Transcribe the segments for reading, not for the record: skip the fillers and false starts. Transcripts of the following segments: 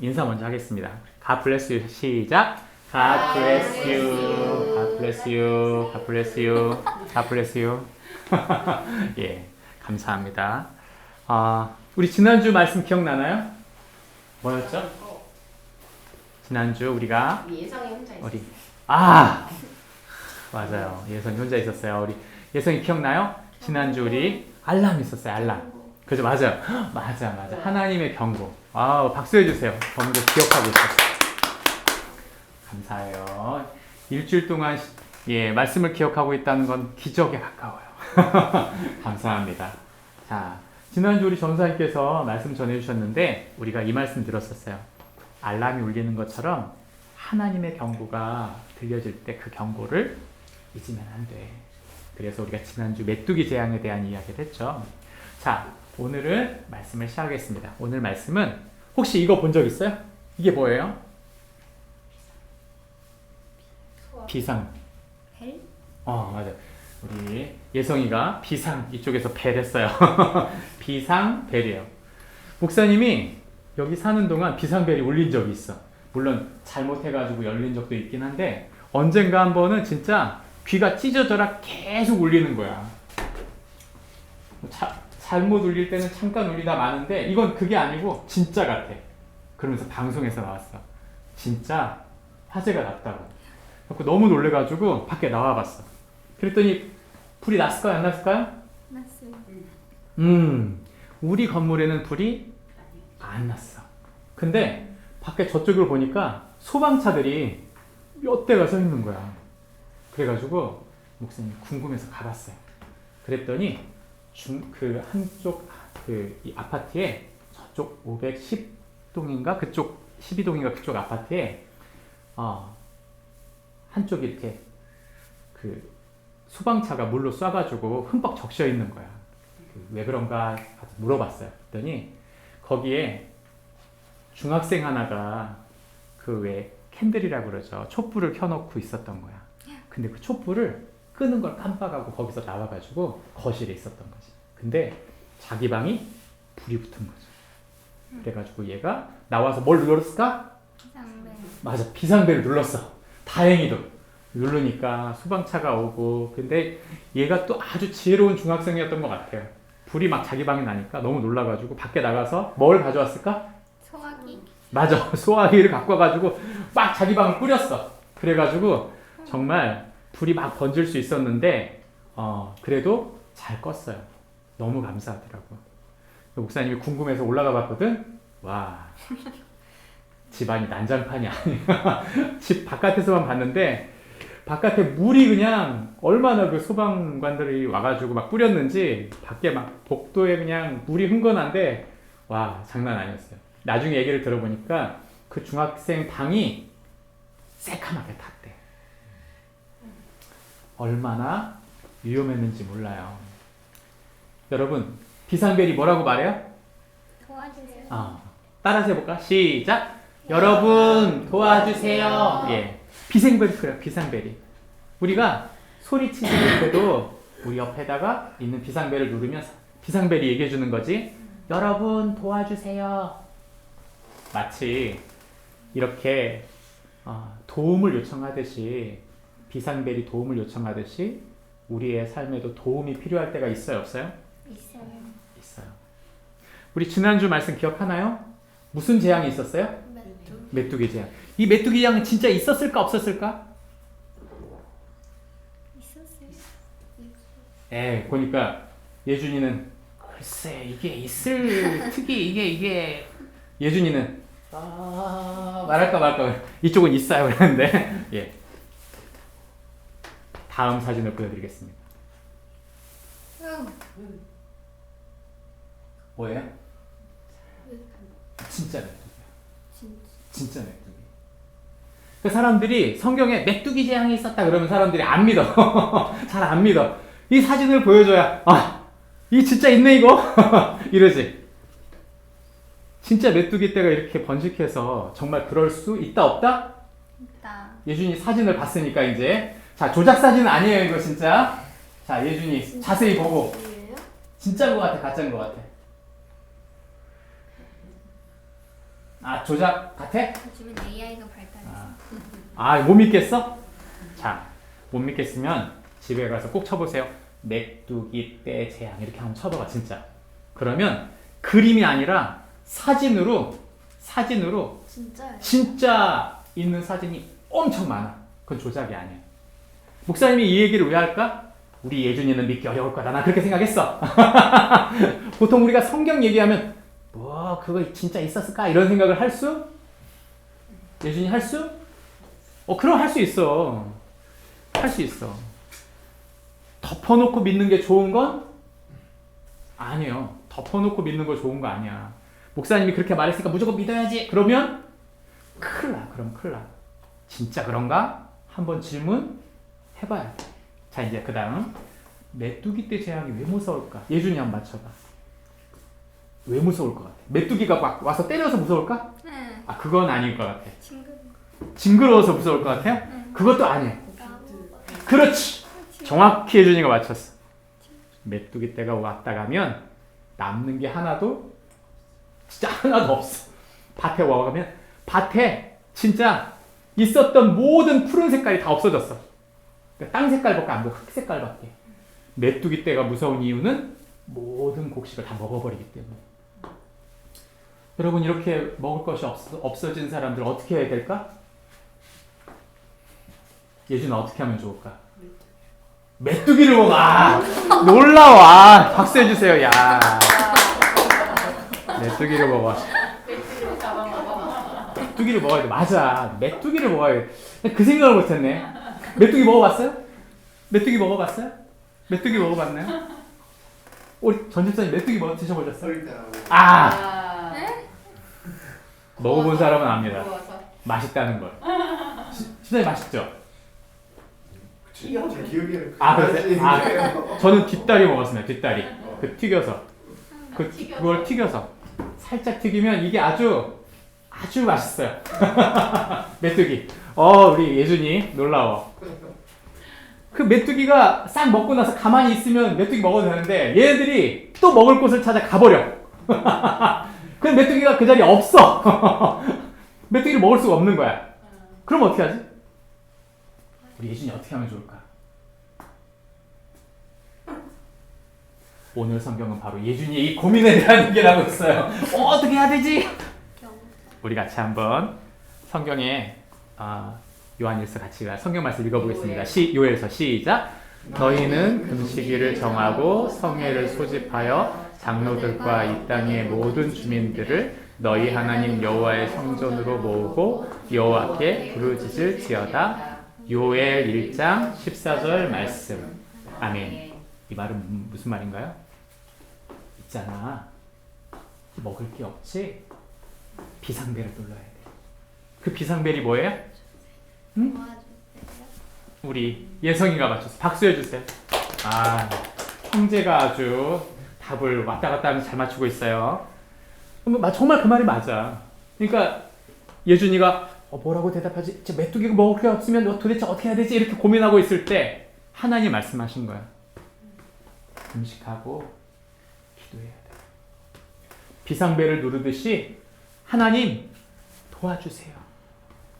인사 먼저 하겠습니다. God bless you. 시작. God bless you. God bless you. God bless you. God bless you. 예, 감사합니다. 우리 지난주 말씀 기억나나요? 뭐였죠? 지난주 우리가 예성이 혼자 있어. 우리 맞아요. 예성이 혼자 있었어요. 우리 예성이 기억나요? 지난주 우리 알람 있었어요. 알람. 그죠? 맞아요. 맞아. 하나님의 경고. 박수해 주세요. 경고 기억하고 있었어요. 감사해요. 일주일 동안 말씀을 기억하고 있다는 건 기적에 가까워요. 감사합니다. 자, 지난주 우리 전사님께서 말씀 전해주셨는데 우리가 이 말씀 들었었어요. 알람이 울리는 것처럼 하나님의 경고가 들려질 때 그 경고를 잊으면 안 돼. 그래서 우리가 지난주 메뚜기 재앙에 대한 이야기를 했죠. 자, 오늘은 말씀을 시작하겠습니다. 오늘 말씀은 혹시 이거 본 적 있어요? 이게 뭐예요? 비상. 벨? 맞아. 우리 예성이가 비상 이쪽에서 벨 했어요. 비상벨이에요. 목사님이 여기 사는 동안 비상벨이 울린 적이 있어. 물론 잘못해가지고 열린 적도 있긴 한데 언젠가 한 번은 진짜 귀가 찢어져라 계속 울리는 거야. 잘못 울릴 때는 잠깐 울리다 마는데 이건 그게 아니고 진짜 같아. 그러면서 방송에서 나왔어. 진짜 화재가 났다고. 너무 놀래가지고 밖에 나와봤어. 그랬더니 불이 났을까요? 안 났을까요? 났어요. 우리 건물에는 불이 안 났어. 근데 밖에 저쪽을 보니까 소방차들이 몇 대가 서 있는 거야. 그래가지고 목사님 궁금해서 가봤어요. 그랬더니 한쪽 이 아파트에 저쪽 510동인가 그쪽 12동인가 그쪽 아파트에 한쪽이 이렇게 소방차가 물로 쏴가지고 흠뻑 적셔 있는 거야. 왜 그런가 물어봤어요. 그랬더니 거기에 중학생 하나가 왜 캔들이라고 그러죠. 촛불을 켜놓고 있었던 거야. 근데 그 촛불을 끄는 걸 깜빡하고 거기서 나와가지고 거실에 있었던 거지. 근데 자기 방이 불이 붙은 거죠. 그래가지고 얘가 나와서 뭘 눌렀을까? 비상벨. 맞아, 비상벨을 눌렀어. 다행히도 누르니까 소방차가 오고. 근데 얘가 또 아주 지혜로운 중학생이었던 것 같아요. 불이 막 자기 방에 나니까 너무 놀라가지고 밖에 나가서 뭘 가져왔을까? 소화기. 맞아, 소화기를 갖고 와가지고 막 자기 방을 뿌렸어. 그래가지고 정말 불이 막 번질 수 있었는데 그래도 잘 껐어요. 너무 감사하더라고. 목사님이 궁금해서 올라가 봤거든. 와, 집안이 난장판이 아니야. 집 바깥에서만 봤는데 바깥에 물이 그냥 얼마나 그 소방관들이 와가지고 막 뿌렸는지 밖에 막 복도에 그냥 물이 흥건한데 와, 장난 아니었어요. 나중에 얘기를 들어보니까 그 중학생 방이 새카맣게 탔대. 얼마나 위험했는지 몰라요. 여러분, 비상벨이 뭐라고 말해요? 도와주세요. 따라서 해볼까? 시작! 여러분 도와주세요. 예, 비상벨이 그래요. 비상벨이. 우리가 소리치지 못해도 우리 옆에다가 있는 비상벨을 누르면 비상벨이 얘기해 주는 거지. 여러분 도와주세요. 마치 이렇게 도움을 요청하듯이 비상벨이 도움을 요청하듯이 우리의 삶에도 도움이 필요할 때가 있어요, 없어요? 있어요. 있어요. 우리 지난주 말씀 기억하나요? 무슨 재앙이 있었어요? 메뚜기 재앙. 이 메뚜기 재앙은 진짜 있었을까 없었을까? 있었어요. 보니까 예준이는 글쎄 이게 있을 특이 이게 예준이는 말할까 말까 이쪽은 있어요 그랬는데 예. 다음 사진을 보여드리겠습니다. 뭐예요? 진짜 메뚜기야. 진짜 메뚜기. 그 사람들이 성경에 메뚜기 재앙이 있었다 그러면 사람들이 안 믿어. 잘 안 믿어. 이 사진을 보여줘야 이 진짜 있네 이거 이러지. 진짜 메뚜기 떼가 이렇게 번식해서 정말 그럴 수 있다 없다? 있다. 예준이 사진을 봤으니까 이제 자, 조작 사진은 아니에요 이거 진짜. 자, 예준이 자세히 보고 진짜인 것 같아 가짜인 것 같아? 아, 조작 같아? 요즘엔 AI가 발달해서. 못 믿겠어? 자, 못 믿겠으면 집에 가서 꼭 쳐보세요. 메뚜기 떼 재앙 이렇게 한번 쳐봐봐 진짜. 그러면 그림이 아니라 사진으로 진짜요? 진짜 있는 사진이 엄청 많아. 그건 조작이 아니야. 목사님이 이 얘기를 왜 할까? 우리 예준이는 믿기 어려울 거다. 나 그렇게 생각했어. 보통 우리가 성경 얘기하면 뭐 그거 진짜 있었을까? 이런 생각을 할 수? 예준이 할 수? 그럼 할 수 있어. 할 수 있어. 덮어놓고 믿는 게 좋은 건 아니에요. 덮어놓고 믿는 거 좋은 거 아니야. 목사님이 그렇게 말했으니까 무조건 믿어야지. 그러면 큰일 나. 그럼 큰일 나. 진짜 그런가? 한번 질문 해봐야 돼. 자, 이제 그 다음 메뚜기 떼 재앙이 왜 무서울까? 예준이 한번 맞춰봐. 왜 무서울 것 같아? 메뚜기가 막 와서 때려서 무서울까? 네. 그건 아닐 것 같아. 친구. 징그러워서 무서울 것 같아요? 그것도 아니야. 그렇지. 정확히 예준이가 맞췄어. 메뚜기 떼가 왔다 가면 남는 게 하나도 진짜 하나도 없어. 밭에 와가면 밭에 진짜 있었던 모든 푸른 색깔이 다 없어졌어. 그러니까 땅 색깔밖에 안 보고 흙 색깔밖에. 메뚜기 떼가 무서운 이유는 모든 곡식을 다 먹어버리기 때문에. 여러분 이렇게 먹을 것이 없어진 사람들 어떻게 해야 될까? 예준아 어떻게 하면 좋을까? 메뚜기를 먹어. 놀라워. 박수 해주세요. 야, 메뚜기를 먹어. 메뚜기를 먹어야 돼. 맞아. 메뚜기를 먹어야 돼. 그 생각을 못했네. 메뚜기 먹어봤어요? 메뚜기 먹어봤어요? 메뚜기 먹어봤나요? 우리 전 집사님 메뚜기 드셔보셨어요? 네? 먹어본 사람은 압니다. 맛있다는 걸. 집사님 맛있죠? 그러세요? 저는 뒷다리 먹었습니다. 뒷다리. 튀겨서. 그걸 튀겨서. 살짝 튀기면 이게 아주 맛있어요. 메뚜기. 우리 예준이 놀라워. 그 메뚜기가 싹 먹고 나서 가만히 있으면 메뚜기 먹어도 되는데 얘네들이 또 먹을 곳을 찾아 가버려. 그 메뚜기가 그 자리에 없어. 메뚜기를 먹을 수가 없는 거야. 그럼 어떻게 하지? 우리 예준이 어떻게 하면 좋을까? 오늘 성경은 바로 예준이의 이 고민에 대한 얘기를 하고 있어요. 어떻게 해야 되지? 우리 같이 한번 성경에 요한일서 같이 성경 말씀 읽어보겠습니다. 요엘서 시작. 너희는 금식일을 정하고 성회를 소집하여 장로들과 이 땅의 모든 주민들을 너희 하나님 여호와의 성전으로 모으고 여호와께 부르짖을지어다. 요엘 1장 14절 말씀. 아멘. 이 말은 무슨 말인가요? 있잖아. 먹을 게 없지? 비상벨을 눌러야 돼. 그 비상벨이 뭐예요? 응? 우리 예성이가 맞췄어. 박수해 주세요. 형제가 아주 답을 왔다 갔다 하면서 잘 맞추고 있어요. 정말 그 말이 맞아. 그러니까 예준이가 뭐라고 대답하지? 메뚜기가 먹을 게 없으면 도대체 어떻게 해야 되지? 이렇게 고민하고 있을 때 하나님 말씀하신 거야. 금식하고 기도해야 돼. 비상벨을 누르듯이 하나님 도와주세요.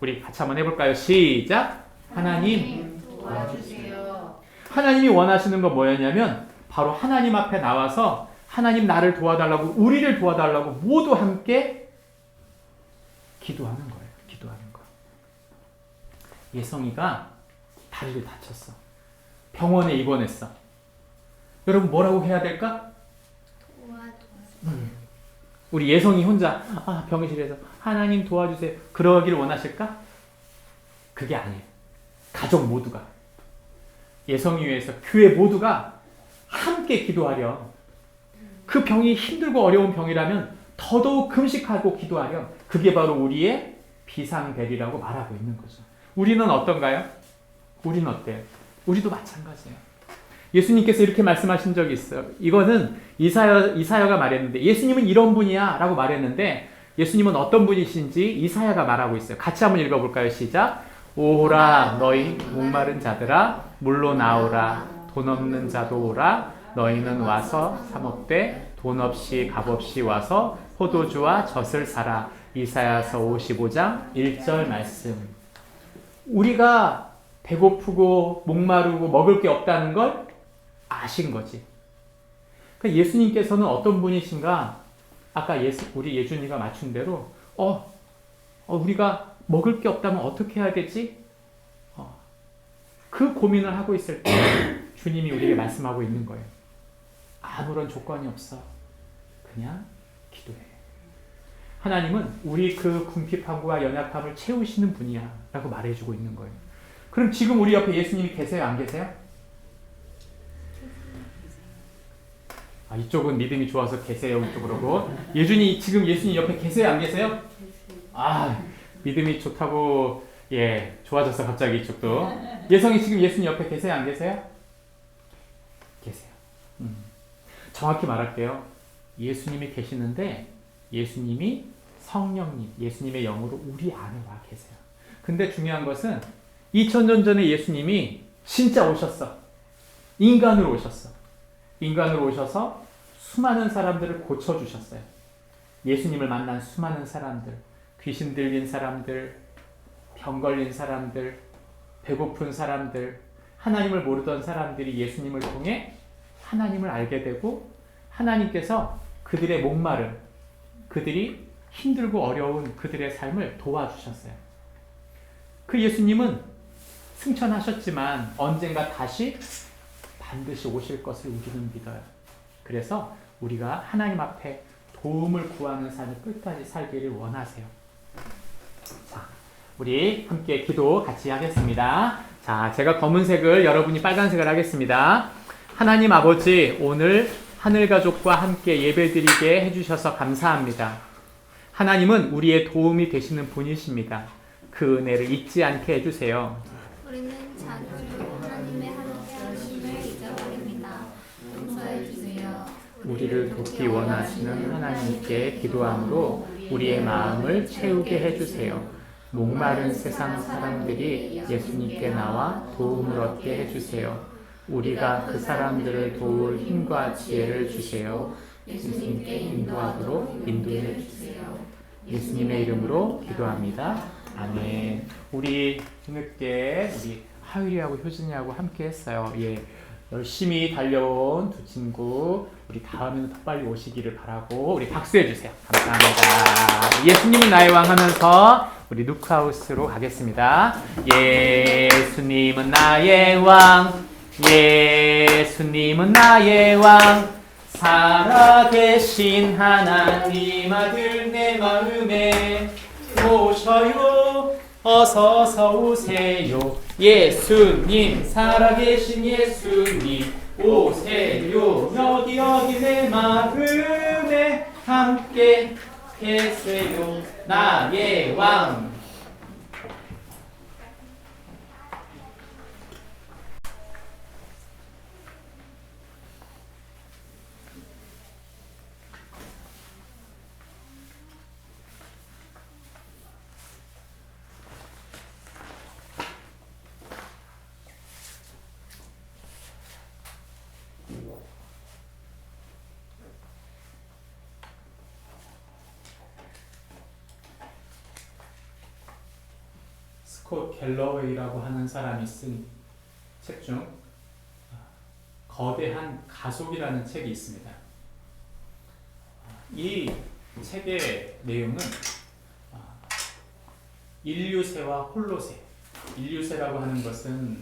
우리 같이 한번 해볼까요? 시작. 하나님 도와주세요. 하나님이 원하시는 건 뭐였냐면 바로 하나님 앞에 나와서 하나님 나를 도와달라고, 우리를 도와달라고 모두 함께 기도하는 거예요. 기도하는 거. 예성이가 다리를 다쳤어. 병원에 입원했어. 여러분 뭐라고 해야 될까? 우리 예성이 혼자 병실에서 하나님 도와주세요. 그러기를 원하실까? 그게 아니에요. 가족 모두가, 예성이 위해서 교회 모두가 함께 기도하렴. 그 병이 힘들고 어려운 병이라면 더더욱 금식하고 기도하렴. 그게 바로 우리의 비상벨이라고 말하고 있는 거죠. 우리는 어떤가요? 우리는 어때요? 우리도 마찬가지예요. 예수님께서 이렇게 말씀하신 적이 있어요. 이거는 이사야가 말했는데, 예수님은 이런 분이야 라고 말했는데 예수님은 어떤 분이신지 이사야가 말하고 있어요. 같이 한번 읽어볼까요? 시작. 오라 너희 목마른 자들아 물로 나오라. 돈 없는 자도 오라. 너희는 와서 사 먹되 돈 없이 값 없이 와서 포도주와 젖을 사라. 이사야서 55장 1절 말씀. 우리가 배고프고 목마르고 먹을 게 없다는 걸 아신 거지. 그러니까 예수님께서는 어떤 분이신가? 아까 우리 예준이가 맞춘 대로 우리가 먹을 게 없다면 어떻게 해야 되지? 그 고민을 하고 있을 때 주님이 우리에게 말씀하고 있는 거예요. 아무런 조건이 없어. 그냥 기도해. 하나님은 우리 그 궁핍함과 연약함을 채우시는 분이야 라고 말해주고 있는 거예요. 그럼 지금 우리 옆에 예수님이 계세요? 안 계세요? 이쪽은 믿음이 좋아서 계세요. 이쪽으로. 예준이 지금 예수님 옆에 계세요? 안 계세요? 믿음이 좋다고 좋아졌어 갑자기 이쪽도. 예성이 지금 예수님 옆에 계세요? 안 계세요? 계세요. 정확히 말할게요. 예수님이 계시는데 예수님이 성령님, 예수님의 영으로 우리 안에 와 계세요. 근데 중요한 것은 2000년 전에 예수님이 진짜 오셨어. 인간으로 오셨어. 인간으로 오셔서 수많은 사람들을 고쳐주셨어요. 예수님을 만난 수많은 사람들, 귀신 들린 사람들, 병 걸린 사람들, 배고픈 사람들, 하나님을 모르던 사람들이 예수님을 통해 하나님을 알게 되고 하나님께서 그들의 목마름, 그들이 힘들고 어려운 그들의 삶을 도와주셨어요. 그 예수님은 승천하셨지만 언젠가 다시 반드시 오실 것을 우리는 믿어요. 그래서 우리가 하나님 앞에 도움을 구하는 삶을 끝까지 살기를 원하세요. 자, 우리 함께 기도 같이 하겠습니다. 자, 제가 검은색을 여러분이 빨간색을 하겠습니다. 하나님 아버지, 오늘 하늘가족과 함께 예배드리게 해주셔서 감사합니다. 하나님은 우리의 도움이 되시는 분이십니다. 그 은혜를 잊지 않게 해주세요. 우리는 자주 하나님의 함께 하심을 잊어버립니다. 용서해 주세요. 우리를 돕기 원하시는 하나님께 기도함으로 우리의 마음을 채우게 해주세요. 목마른 세상 사람들이 예수님께 나와 도움을 얻게 해주세요. 우리가 그 사람들을 도울 힘과 지혜를 주세요. 예수님께 인도하도록 인도해 주세요. 예수님의 이름으로 기도합니다. 아멘. 우리 뒤늦게 우리 하율이하고 효진이하고 함께 했어요. 열심히 달려온 두 친구, 우리 다음에는 더 빨리 오시기를 바라고 우리 박수해 주세요. 감사합니다. 예수님은 나의 왕 하면서 우리 누크하우스로 가겠습니다. 예수님은 나의 왕, 예수님은 나의 왕, 살아계신 하나님 아들 내 마음에 오셔요. 어서서 오세요. 예수님, 살아계신 예수님 오세요. 여기 내 마음에 함께 계세요. 나의 왕. 스콧 갤러웨이라고 하는 사람이 쓴 책 중 거대한 가속이라는 책이 있습니다. 이 책의 내용은 인류세와 홀로세, 인류세라고 하는 것은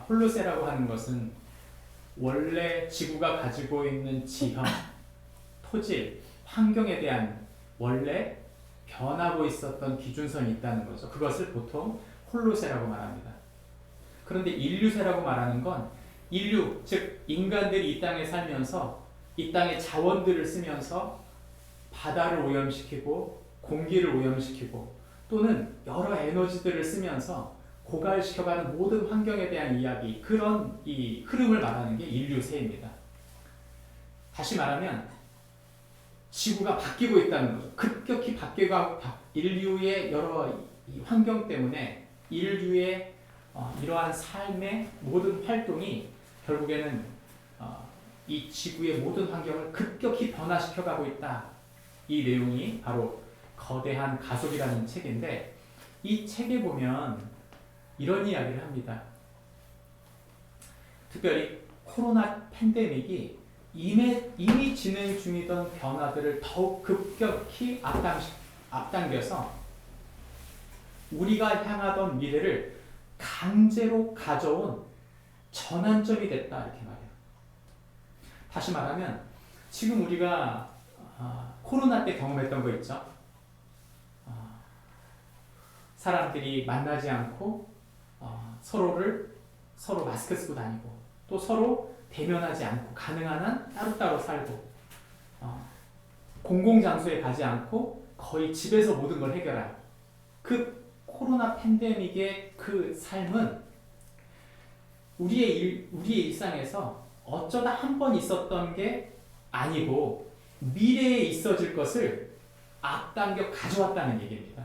홀로세라고 하는 것은 원래 지구가 가지고 있는 지형, 토질, 환경에 대한 원래 변하고 있었던 기준선이 있다는 거죠. 그것을 보통 홀로세라고 말합니다. 그런데 인류세라고 말하는 건 인류, 즉 인간들이 이 땅에 살면서 이 땅의 자원들을 쓰면서 바다를 오염시키고 공기를 오염시키고 또는 여러 에너지들을 쓰면서 고갈시켜가는 모든 환경에 대한 이야기, 그런 이 흐름을 말하는 게 인류세입니다. 다시 말하면 지구가 바뀌고 있다는 거죠. 급격히 바뀌고 인류의 여러 환경 때문에 인류의 이러한 삶의 모든 활동이 결국에는 이 지구의 모든 환경을 급격히 변화시켜가고 있다. 이 내용이 바로 거대한 가속이라는 책인데 이 책에 보면 이런 이야기를 합니다. 특별히 코로나 팬데믹이 이미 진행 중이던 변화들을 더욱 급격히 앞당겨서 우리가 향하던 미래를 강제로 가져온 전환점이 됐다 이렇게 말해요. 다시 말하면 지금 우리가 코로나 때 경험했던 거 있죠. 사람들이 만나지 않고 서로 마스크 쓰고 다니고 또 서로 대면하지 않고 가능한 한 따로따로 살고 공공장소에 가지 않고 거의 집에서 모든 걸 해결하고 그 코로나 팬데믹의 그 삶은 우리의 일상에서 어쩌다 한 번 있었던 게 아니고 미래에 있어질 것을 앞당겨 가져왔다는 얘기입니다.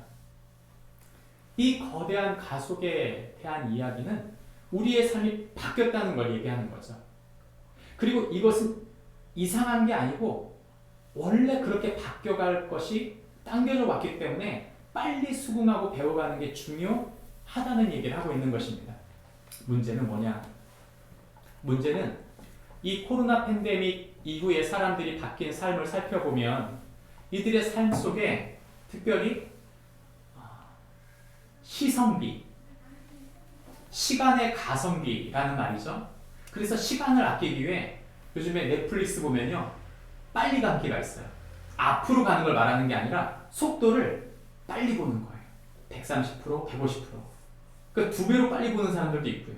이 거대한 가속에 대한 이야기는 우리의 삶이 바뀌었다는 걸 얘기하는 거죠. 그리고 이것은 이상한 게 아니고 원래 그렇게 바뀌어갈 것이 당겨져 왔기 때문에 빨리 수긍하고 배워가는 게 중요하다는 얘기를 하고 있는 것입니다. 문제는 뭐냐? 문제는 이 코로나 팬데믹 이후에 사람들이 바뀐 삶을 살펴보면 이들의 삶 속에 특별히 시성비, 시간의 가성비라는 말이죠. 그래서 시간을 아끼기 위해 요즘에 넷플릭스 보면요 빨리 감기가 있어요. 앞으로 가는 걸 말하는 게 아니라 속도를 빨리 보는 거예요. 130%, 150%. 그러니까 2배로 빨리 보는 사람들도 있고요.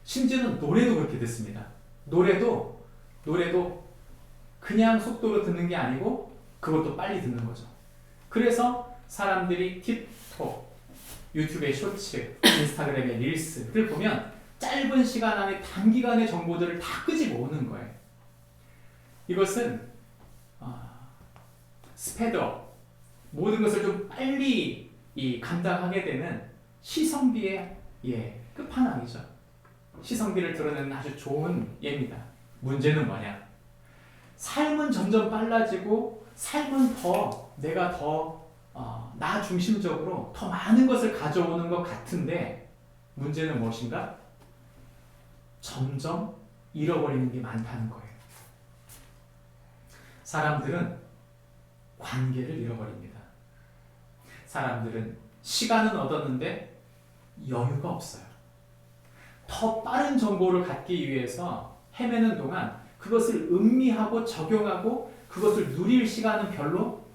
심지어는 노래도 그렇게 듣습니다. 노래도 그냥 속도로 듣는 게 아니고 그것도 빨리 듣는 거죠. 그래서 사람들이 틱톡, 유튜브의 쇼츠, 인스타그램의 릴스를 보면 짧은 시간 안에 단기간의 정보들을 다 끄집어 오는 거예요. 이것은 스피드업, 모든 것을 좀 빨리 감당하게 되는 시성비의 끝판왕이죠. 시성비를 드러내는 아주 좋은 예입니다. 문제는 뭐냐? 삶은 점점 빨라지고 삶은 내가 나 중심적으로 더 많은 것을 가져오는 것 같은데 문제는 무엇인가? 점점 잃어버리는 게 많다는 거예요. 사람들은 관계를 잃어버립니다. 사람들은 시간은 얻었는데 여유가 없어요. 더 빠른 정보를 갖기 위해서 헤매는 동안 그것을 음미하고 적용하고 그것을 누릴 시간은 별로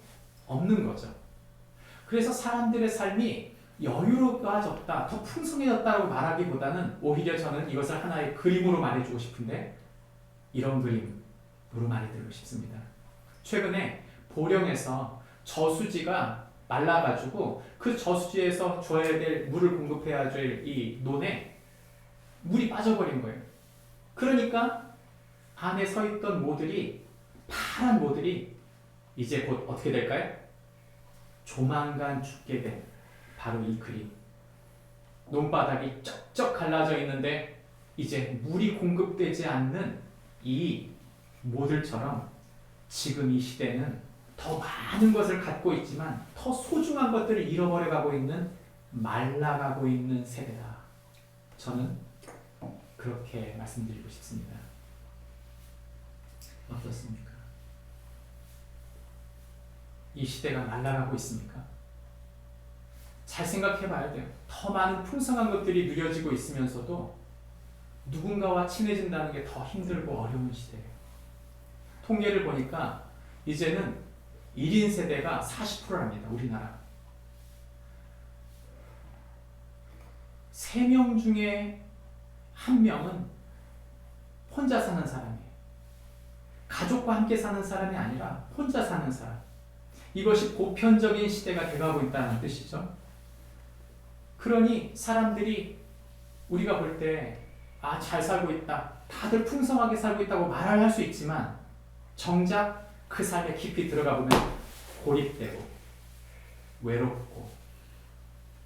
없는 거죠. 그래서 사람들의 삶이 여유로워졌다, 더 풍성해졌다고 말하기보다는 오히려 저는 이것을 하나의 그림으로 말해주고 싶은데 이런 그림으로 말해드리고 싶습니다. 최근에 보령에서 저수지가 말라가지고 그 저수지에서 줘야 될 물을 공급해야 될 이 논에 물이 빠져버린 거예요. 그러니까 안에 서 있던 모들이 파란 모들이 이제 곧 어떻게 될까요? 조만간 죽게 된 바로 이 그림. 논바닥이 쩍쩍 갈라져 있는데 이제 물이 공급되지 않는 이 모들처럼 지금 이 시대는 더 많은 것을 갖고 있지만 더 소중한 것들을 잃어버려가고 있는 말라가고 있는 세대다. 저는 그렇게 말씀드리고 싶습니다. 어떻습니까? 이 시대가 말라가고 있습니까? 잘 생각해 봐야 돼요. 더 많은 풍성한 것들이 누려지고 있으면서도 누군가와 친해진다는 게 더 힘들고 어려운 시대예요. 통계를 보니까 이제는 1인 세대가 40%랍니다. 우리나라. 3명 중에 1명은 혼자 사는 사람이에요. 가족과 함께 사는 사람이 아니라 혼자 사는 사람. 이것이 보편적인 시대가 돼가고 있다는 뜻이죠. 그러니 사람들이 우리가 볼 때 잘 살고 있다, 다들 풍성하게 살고 있다고 말을 할 수 있지만 정작 그 삶에 깊이 들어가 보면 고립되고 외롭고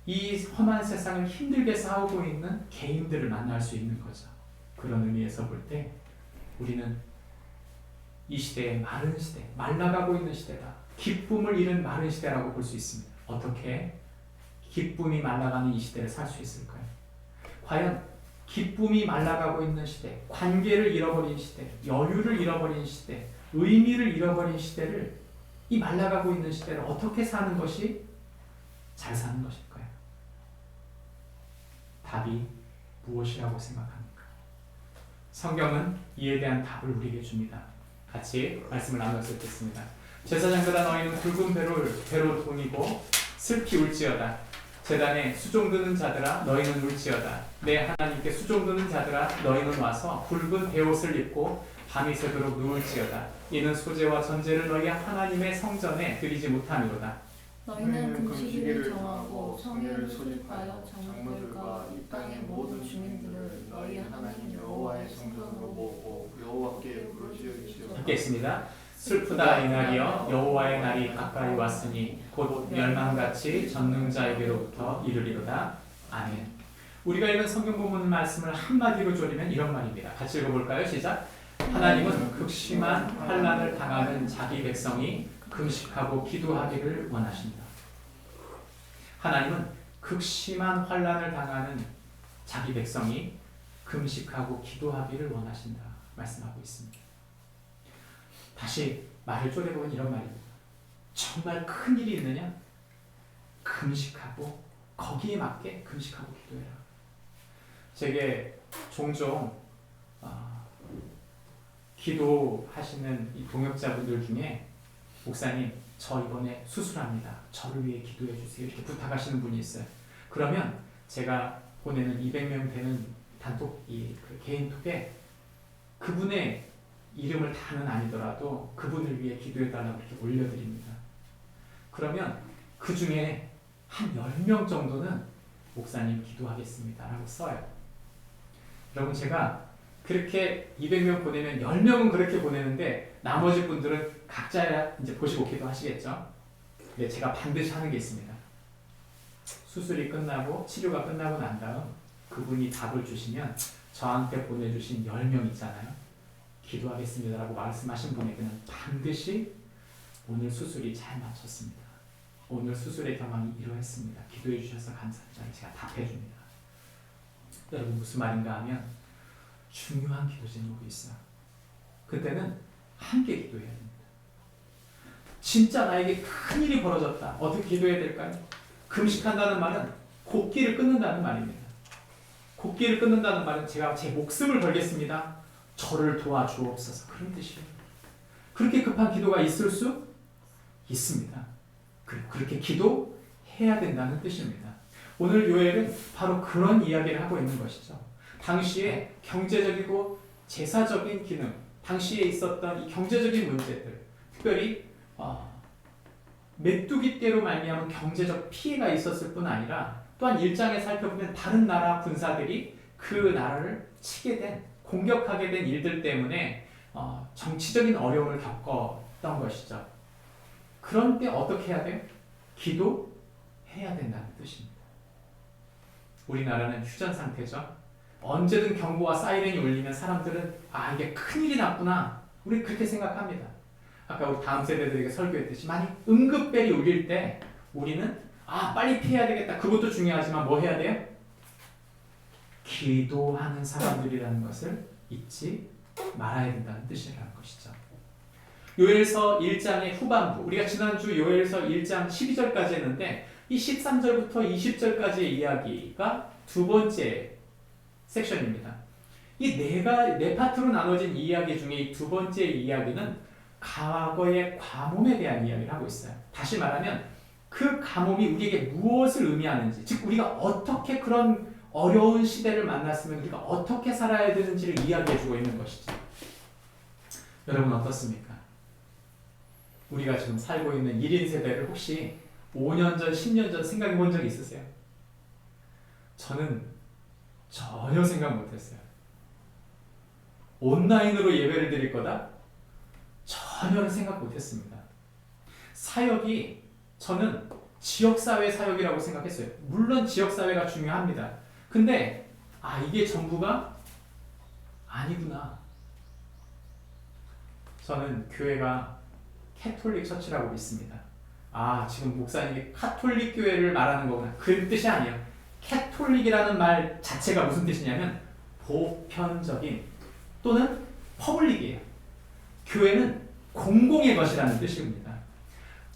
이 험한 세상을 힘들게 싸우고 있는 개인들을 만날 수 있는 거죠. 그런 의미에서 볼 때 우리는 이 시대의 마른 시대, 말라가고 있는 시대다. 기쁨을 잃은 마른 시대라고 볼 수 있습니다. 어떻게 기쁨이 말라가는 이 시대를 살 수 있을까요? 과연 기쁨이 말라가고 있는 시대, 관계를 잃어버린 시대, 여유를 잃어버린 시대, 의미를 잃어버린 시대를, 이 말라가고 있는 시대를 어떻게 사는 것이 잘 사는 것일까요? 답이 무엇이라고 생각합니까? 성경은 이에 대한 답을 우리에게 줍니다. 같이 말씀을 나누어서 듣겠습니다. 제사장들아 너희는 굵은 배로 동이고 슬피 울지어다. 제단에 수종 드는 자들아 너희는 울지어다. 내 하나님께 수종 드는 자들아 너희는 와서 굵은 베옷을 입고 밤이 새도록 누울지어다. 이는 소재와 전제를 너희 하나님의 성전에 드리지 못함이로다. 너희는 금식일을 정하고 성회를 소집하여 장로들과 이 땅의 모든 주민들을 너희 하나님 여호와의 성전으로 모으고 여호와께 부르짖을지어다. 읽겠습니다. 슬프다 이 날이여 여호와의 날이 가까이 왔으니 곧 멸망같이 전능자에게로부터 이르리로다. 아멘. 우리가 읽은 성경 본문 말씀을 한마디로 조리면 이런 말입니다. 같이 읽어볼까요? 시작. 하나님은 극심한 환난을 당하는 자기 백성이 금식하고 기도하기를 원하신다. 하나님은 극심한 환난을 당하는 자기 백성이 금식하고 기도하기를 원하신다 말씀하고 있습니다. 다시 말을 쪼개보면 이런 말입니다. 정말 큰 일이 있느냐? 금식하고 거기에 맞게 금식하고 기도해라. 제게 종종 기도하시는 이 동역자분들 중에 목사님 저 이번에 수술합니다. 저를 위해 기도해 주세요. 이렇게 부탁하시는 분이 있어요. 그러면 제가 보내는 200명 되는 단톡 그 개인톡에 그분의 이름을 다는 아니더라도 그분을 위해 기도해 달라고 이렇게 올려드립니다. 그러면 그 중에 한 10명 정도는 목사님 기도하겠습니다 라고 써요. 여러분 제가 그렇게 200명 보내면 10명은 그렇게 보내는데 나머지 분들은 각자 이제 보시고 기도하시겠죠. 근데 제가 반드시 하는 게 있습니다. 수술이 끝나고 치료가 끝나고 난 다음 그분이 답을 주시면 저한테 보내주신 10명 있잖아요. 기도하겠습니다 라고 말씀하신 분에게는 반드시 오늘 수술이 잘 마쳤습니다. 오늘 수술의 경험이 이러했습니다. 기도해 주셔서 감사합니다. 제가 답해 줍니다. 여러분 무슨 말인가 하면 중요한 기도 제목이 있어요. 그때는 함께 기도해야 됩니다. 진짜 나에게 큰일이 벌어졌다. 어떻게 기도해야 될까요? 금식한다는 말은 곡기를 끊는다는 말입니다. 곡기를 끊는다는 말은 제가 제 목숨을 걸겠습니다. 저를 도와주옵소서. 그런 뜻이에요. 그렇게 급한 기도가 있을 수 있습니다. 그렇게 기도해야 된다는 뜻입니다. 오늘 요엘은 바로 그런 이야기를 하고 있는 것이죠. 당시에 경제적이고 제사적인 기능, 당시에 있었던 이 경제적인 문제들, 특별히 메뚜기 떼로 말미암은 경제적 피해가 있었을 뿐 아니라 또한 1장에 살펴보면 다른 나라 군사들이 그 나라를 치게 된, 공격하게 된 일들 때문에 정치적인 어려움을 겪었던 것이죠. 그런 때 어떻게 해야 돼요? 기도해야 된다는 뜻입니다. 우리나라는 휴전 상태죠. 언제든 경보와 사이렌이 울리면 사람들은 이게 큰일이 났구나. 우리 그렇게 생각합니다. 아까 우리 다음 세대들에게 설교했듯이 만약 응급벨이 울릴 때 우리는 빨리 피해야 되겠다. 그것도 중요하지만 뭐 해야 돼요? 기도하는 사람들이라는 것을 잊지 말아야 된다는 뜻이라는 것이죠. 요엘서 1장의 후반부, 우리가 지난주 요엘서 1장 12절까지 했는데 이 13절부터 20절까지의 이야기가 두 번째 섹션입니다. 이 네 파트로 나눠진 이야기 중에 이 두 번째 이야기는 과거의 가뭄에 대한 이야기를 하고 있어요. 다시 말하면 그 가뭄이 우리에게 무엇을 의미하는지, 즉 우리가 어떻게 그런 어려운 시대를 만났으면 우리가 어떻게 살아야 되는지를 이야기해주고 있는 것이죠. 여러분 어떻습니까? 우리가 지금 살고 있는 1인 세대를 혹시 5년 전, 10년 전 생각해 본 적 있으세요? 저는 전혀 생각 못했어요. 온라인으로 예배를 드릴 거다? 전혀 생각 못했습니다. 사역이 저는 지역사회 사역이라고 생각했어요. 물론 지역사회가 중요합니다. 근데 이게 전부가 아니구나. 저는 교회가 캐톨릭 처치라고 믿습니다. 아, 지금 목사님이 카톨릭 교회를 말하는 거구나. 그 뜻이 아니에요. 캐톨릭이라는 말 자체가 무슨 뜻이냐면 보편적인 또는 퍼블릭이에요. 교회는 공공의 것이라는 뜻입니다.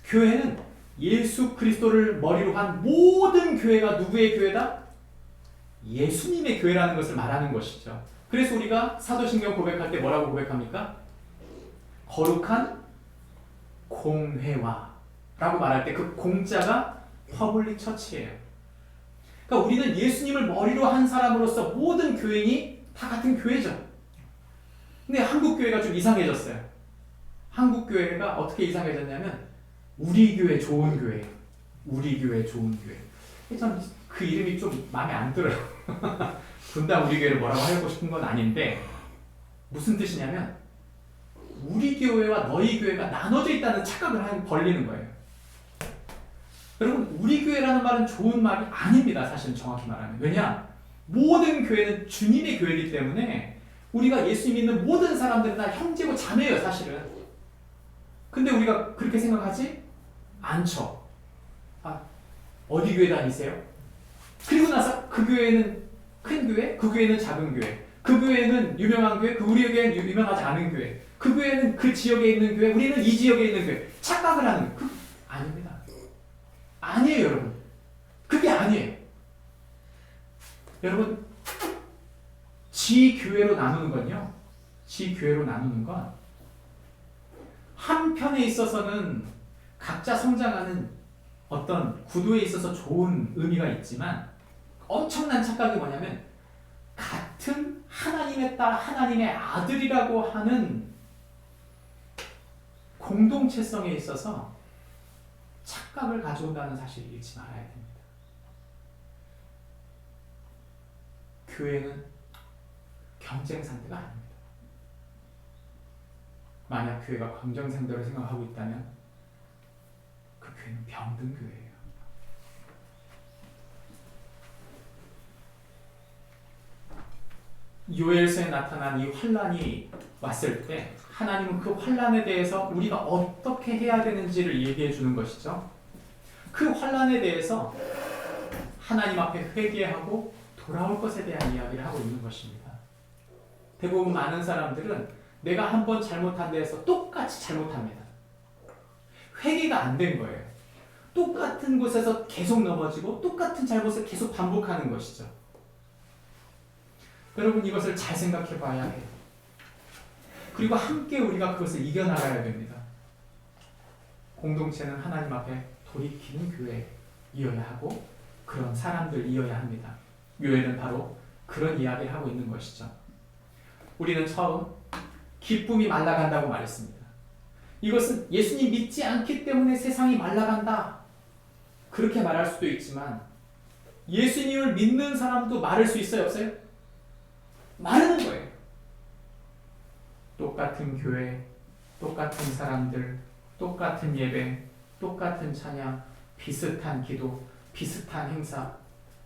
교회는 예수 그리스도를 머리로 한 모든 교회가 누구의 교회다? 예수님의 교회라는 것을 말하는 것이죠. 그래서 우리가 사도신경 고백할 때 뭐라고 고백합니까? 거룩한 공회와 라고 말할 때 그 공자가 퍼블릭 처치예요. 그러니까 우리는 예수님을 머리로 한 사람으로서 모든 교인이 다 같은 교회죠. 근데 한국 교회가 좀 이상해졌어요. 한국 교회가 어떻게 이상해졌냐면 우리 교회 좋은 교회, 우리 교회 좋은 교회. 참 그 이름이 좀 마음에 안 들어요. 분당 우리 교회를 뭐라고 하고 싶은 건 아닌데 무슨 뜻이냐면 우리 교회와 너희 교회가 나눠져 있다는 착각을 벌리는 거예요. 여러분, 우리 교회라는 말은 좋은 말이 아닙니다. 사실 정확히 말하면. 왜냐? 모든 교회는 주님의 교회이기 때문에 우리가 예수 믿는 모든 사람들은 다 형제고 자매예요, 사실은. 근데 우리가 그렇게 생각하지 않죠. 아, 어디 교회 다니세요? 그리고 나서 그 교회는 큰 교회, 그 교회는 작은 교회, 그 교회는 유명한 교회, 그 우리 교회는 유명하지 않은 교회, 그 교회는 그 지역에 있는 교회, 우리는 이 지역에 있는 교회. 착각을 하는 거예요. 아닙니다. 아니에요, 여러분. 그게 아니에요. 여러분, 지교회로 나누는 건요. 지교회로 나누는 건 한편에 있어서는 각자 성장하는 어떤 구도에 있어서 좋은 의미가 있지만 엄청난 착각이 뭐냐면 같은 하나님의 딸, 하나님의 아들이라고 하는 공동체성에 있어서 착각을 가져온다는 사실을 잊지 말아야 됩니다. 교회는 경쟁 상대가 아닙니다. 만약 교회가 경쟁 상대로 생각하고 있다면 그 교회는 병든 교회예요. 요엘서에 나타난 이 환란이 왔을 때 하나님은 그 환란에 대해서 우리가 어떻게 해야 되는지를 얘기해 주는 것이죠. 그 환란에 대해서 하나님 앞에 회개하고 돌아올 것에 대한 이야기를 하고 있는 것입니다. 대부분 많은 사람들은 내가 한번 잘못한 데에서 똑같이 잘못합니다. 회개가 안 된 거예요. 똑같은 곳에서 계속 넘어지고 똑같은 잘못을 계속 반복하는 것이죠. 여러분, 이것을 잘 생각해 봐야 해요. 그리고 함께 우리가 그것을 이겨나가야 됩니다. 공동체는 하나님 앞에 돌이키는 교회이어야 하고 그런 사람들이어야 합니다. 요엘은 바로 그런 이야기를 하고 있는 것이죠. 우리는 처음 기쁨이 말라간다고 말했습니다. 이것은 예수님 믿지 않기 때문에 세상이 말라간다. 그렇게 말할 수도 있지만 예수님을 믿는 사람도 마를 수 있어요, 없어요? 마르는 거예요. 똑같은 교회, 똑같은 사람들, 똑같은 예배, 똑같은 찬양, 비슷한 기도, 비슷한 행사.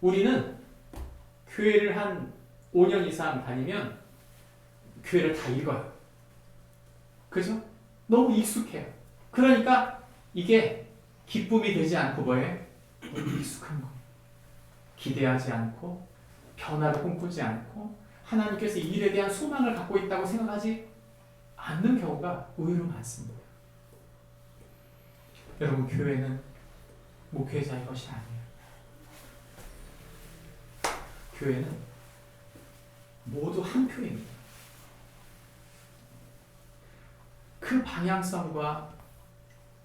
우리는 교회를 한 5년 이상 다니면 교회를 다 읽어요. 그죠? 너무 익숙해요. 그러니까 이게 기쁨이 되지 않고 뭐예요? 익숙한 거. 기대하지 않고 변화를 꿈꾸지 않고 하나님께서 이 일에 대한 소망을 갖고 있다고 생각하지 않는 경우가 의외로 많습니다. 여러분, 교회는 목회자의 것이 아니에요. 교회는 모두 한 표입니다. 그 방향성과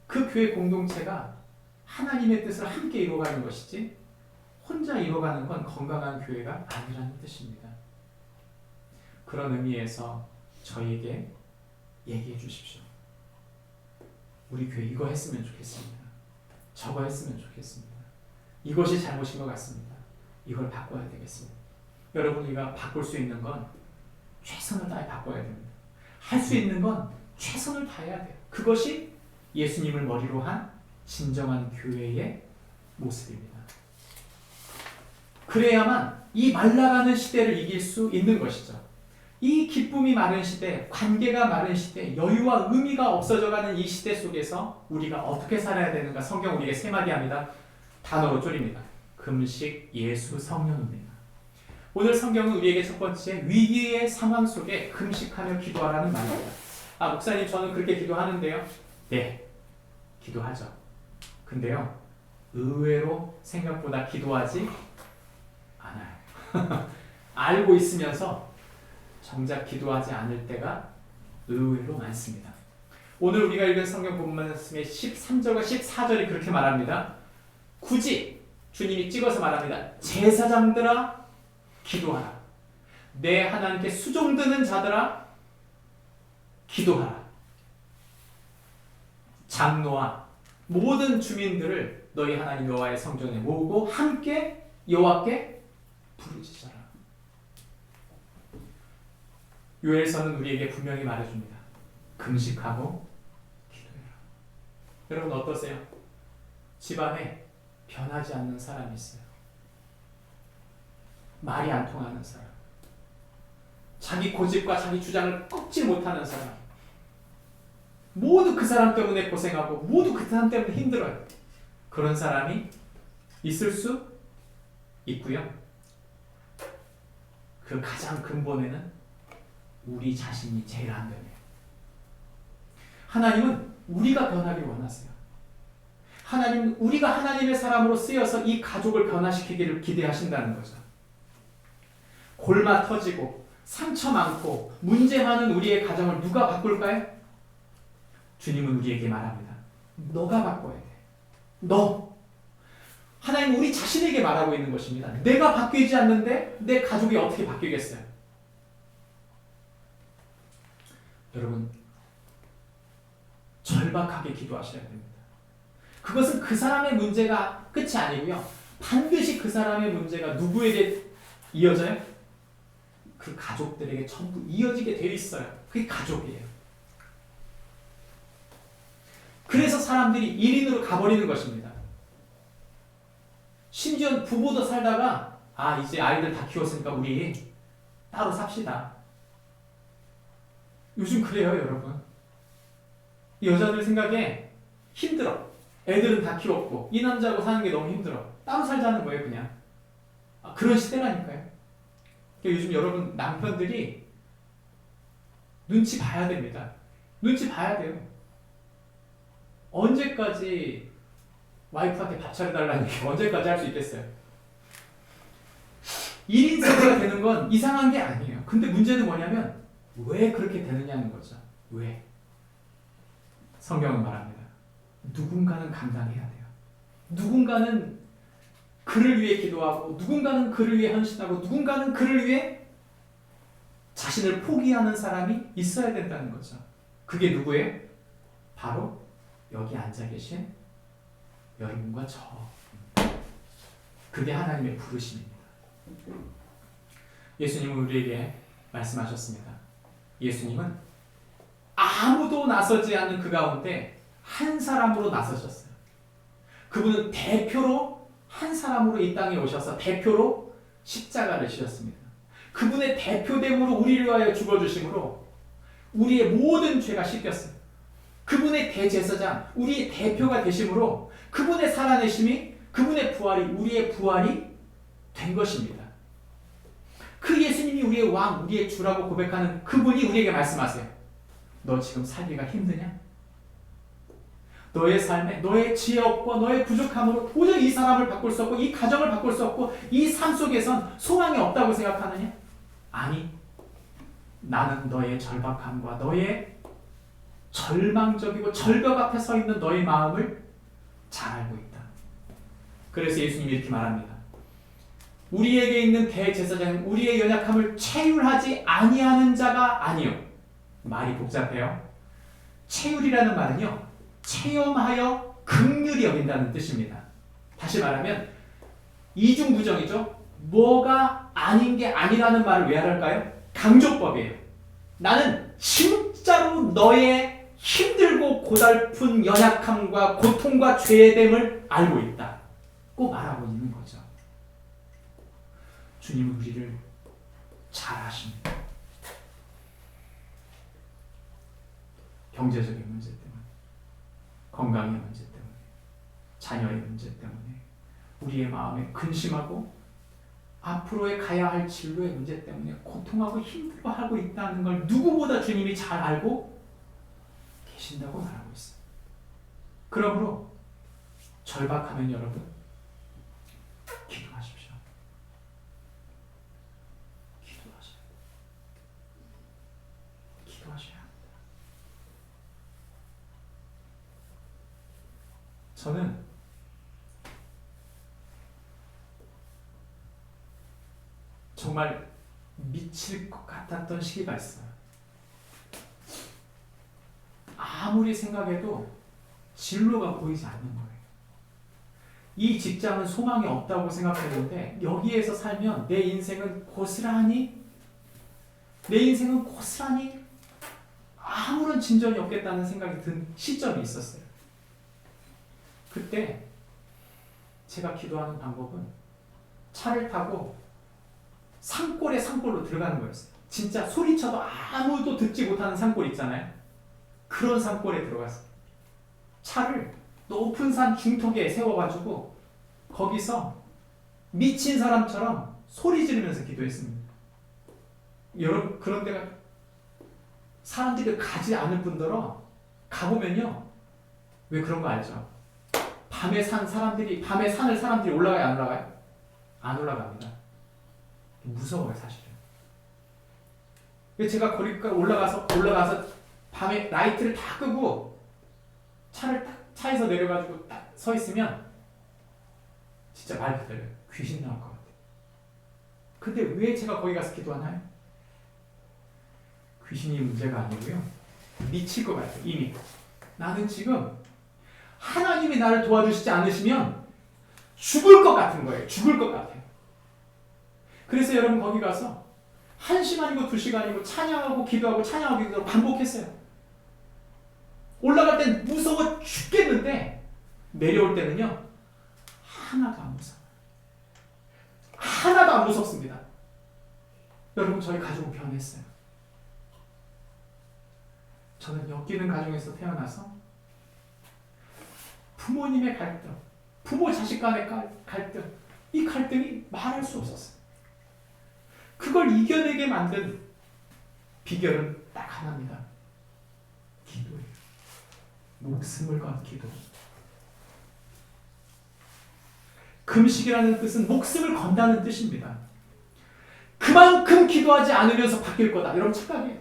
그 교회 공동체가 하나님의 뜻을 함께 이루어가는 것이지 혼자 이루어가는 건 건강한 교회가 아니라는 뜻입니다. 그런 의미에서 저희에게 얘기해 주십시오. 우리 교회 이거 했으면 좋겠습니다. 저거 했으면 좋겠습니다. 이것이 잘못인 것 같습니다. 이걸 바꿔야 되겠습니다. 여러분, 우리가 바꿀 수 있는 건 최선을 다해 바꿔야 됩니다. 할 수 있는 건 최선을 다해야 돼요. 그것이 예수님을 머리로 한 진정한 교회의 모습입니다. 그래야만 이 말라가는 시대를 이길 수 있는 것이죠. 이 기쁨이 많은 시대, 관계가 많은 시대, 여유와 의미가 없어져가는 이 시대 속에서 우리가 어떻게 살아야 되는가 성경 우리에게 세 마디 합니다. 단어로 줄입니다. 금식, 예수, 성령입니다. 오늘 성경은 우리에게 첫 번째 위기의 상황 속에 금식하며 기도하라는 말입니다. 목사님 저는 그렇게 기도하는데요. 네, 기도하죠. 근데요, 의외로 생각보다 기도하지 않아요. 알고 있으면서 정작 기도하지 않을 때가 의외로 많습니다. 오늘 우리가 읽은 성경 본문 말씀의 13절과 14절이 그렇게 말합니다. 굳이 주님이 찍어서 말합니다. 제사장들아 기도하라. 내 하나님께 수종드는 자들아 기도하라. 장로와 모든 주민들을 너희 하나님 여호와의 성전에 모으고 함께 여호와께 부르짖어라. 요엘서는 우리에게 분명히 말해줍니다. 금식하고 기도해라. 여러분 어떠세요? 집안에 변하지 않는 사람이 있어요. 말이 안 통하는 사람, 자기 고집과 자기 주장을 꺾지 못하는 사람, 모두 그 사람 때문에 고생하고 모두 그 사람 때문에 힘들어요. 그런 사람이 있을 수 있고요. 그 가장 근본에는 우리 자신이 제일 안 변해요. 하나님은 우리가 변하길 원하세요. 하나님은 우리가 하나님의 사람으로 쓰여서 이 가족을 변화시키기를 기대하신다는 거죠. 골마 터지고 상처 많고 문제 많은 우리의 가정을 누가 바꿀까요? 주님은 우리에게 말합니다. 너가 바꿔야 돼. 너. 하나님은 우리 자신에게 말하고 있는 것입니다. 내가 바뀌지 않는데 내 가족이 어떻게 바뀌겠어요? 여러분, 절박하게 기도하셔야 됩니다. 그것은 그 사람의 문제가 끝이 아니고요. 반드시 그 사람의 문제가 누구에게 이어져요? 그 가족들에게 전부 이어지게 되어 있어요. 그게 가족이에요. 그래서 사람들이 1인으로 가버리는 것입니다. 심지어 부부도 살다가 이제 아이들 다 키웠으니까 우리 따로 삽시다. 요즘 그래요, 여러분. 여자들 생각에 힘들어. 애들은 다 키웠고 이 남자하고 사는 게 너무 힘들어. 따로 살자는 거예요, 그냥. 그런 시대라니까요. 그러니까 요즘 여러분 남편들이 눈치 봐야 됩니다. 눈치 봐야 돼요. 언제까지 와이프한테 밥 차려달라는 얘기 언제까지 할 수 있겠어요? 1인 세대가 되는 건 이상한 게 아니에요. 근데 문제는 뭐냐면 왜 그렇게 되느냐는 거죠. 왜? 성경은 말합니다. 누군가는 감당해야 돼요. 누군가는 그를 위해 기도하고 누군가는 그를 위해 헌신하고 누군가는 그를 위해 자신을 포기하는 사람이 있어야 된다는 거죠. 그게 누구예요? 바로 여기 앉아 계신 여러분과 저. 그게 하나님의 부르심입니다. 예수님은 우리에게 말씀하셨습니다. 예수님은 아무도 나서지 않는 그 가운데 한 사람으로 나서셨어요. 그분은 대표로 한 사람으로 이 땅에 오셔서 대표로 십자가를 지셨습니다. 그분의 대표됨으로 우리를 위하여 죽어주심으로 우리의 모든 죄가 씻겼어요. 그분의 대제사장, 우리의 대표가 되심으로 그분의 살아내심이, 그분의 부활이 우리의 부활이 된 것입니다. 그 예수님이 우리의 왕, 우리의 주라고 고백하는 그분이 우리에게 말씀하세요. 너 지금 살기가 힘드냐? 너의 삶에 너의 지혜 없고 너의 부족함으로 도저히 이 사람을 바꿀 수 없고 이 가정을 바꿀 수 없고 이 삶 속에선 소망이 없다고 생각하느냐? 아니, 나는 너의 절박함과 너의 절망적이고 절벽 앞에 서 있는 너의 마음을 잘 알고 있다. 그래서 예수님이 이렇게 말합니다. 우리에게 있는 대제사장은 우리의 연약함을 체휼하지 아니하는 자가 아니요. 말이 복잡해요. 체휼이라는 말은요, 체험하여 긍휼히 여긴다는 뜻입니다. 다시 말하면 이중부정이죠. 뭐가 아닌 게 아니라는 말을 왜 할까요? 강조법이에요. 나는 진짜로 너의 힘들고 고달픈 연약함과 고통과 죄됨을 알고 있다. 꼭 말하고 있는 거죠. 주님은 우리를 잘 아십니다. 경제적인 문제 때문에, 건강의 문제 때문에, 자녀의 문제 때문에, 우리의 마음에 근심하고 앞으로의 가야 할 진로의 문제 때문에 고통하고 힘들어하고 있다는 걸 누구보다 주님이 잘 알고 계신다고 말하고 있어요. 그러므로 절박하면 여러분 기도하십시오. 기도하셔야 합니다. 저는 정말 미칠 것 같았던 시기가 있어요. 아무리 생각해도 진로가 보이지 않는 거예요. 이 직장은 소망이 없다고 생각했는데 여기에서 살면 내 인생은 고스란히 아무런 진전이 없겠다는 생각이 든 시점이 있었어요. 그때 제가 기도하는 방법은 차를 타고 산골에 산골로 들어가는 거였어요. 진짜 소리쳐도 아무도 듣지 못하는 산골 있잖아요. 그런 산골에 들어갔어요. 차를 높은 산 중턱에 세워가지고 거기서 미친 사람처럼 소리 지르면서 기도했습니다. 여러분, 그런 데가 사람들이 가지 않을 뿐더러 가보면요, 왜 그런 거 알죠? 밤에 산을 사람들이 올라가요, 안 올라가요? 안 올라갑니다. 무서워요, 사실은. 제가 거기까지 올라가서 밤에 라이트를 다 끄고 차에서 내려가지고 딱 서 있으면 진짜 말 그대로 귀신 나올 것 같아요. 근데 왜 제가 거기 가서 기도하나요? 귀신이 문제가 아니고요, 미칠 것 같아요. 이미 나는 지금 하나님이 나를 도와주시지 않으시면 죽을 것 같은 거예요. 죽을 것 같아요. 그래서 여러분 거기 가서 1시간이고 2시간이고 찬양하고 기도하고 찬양하고 기도하고 반복했어요. 올라갈 땐 무서워 죽겠는데 내려올 때는요, 하나도 안 무서워요. 하나도 안 무섭습니다. 여러분, 저희 가족은 변했어요. 저는 엮이는 가정에서 태어나서 부모님의 갈등, 부모 자식 간의 갈등, 이 갈등이 말할 수 없었어요. 그걸 이겨내게 만든 비결은 딱 하나입니다. 기도예요. 목숨을 건 기도. 금식이라는 뜻은 목숨을 건다는 뜻입니다. 그만큼 기도하지 않으면서 바뀔 거다. 여러분 착각이에요.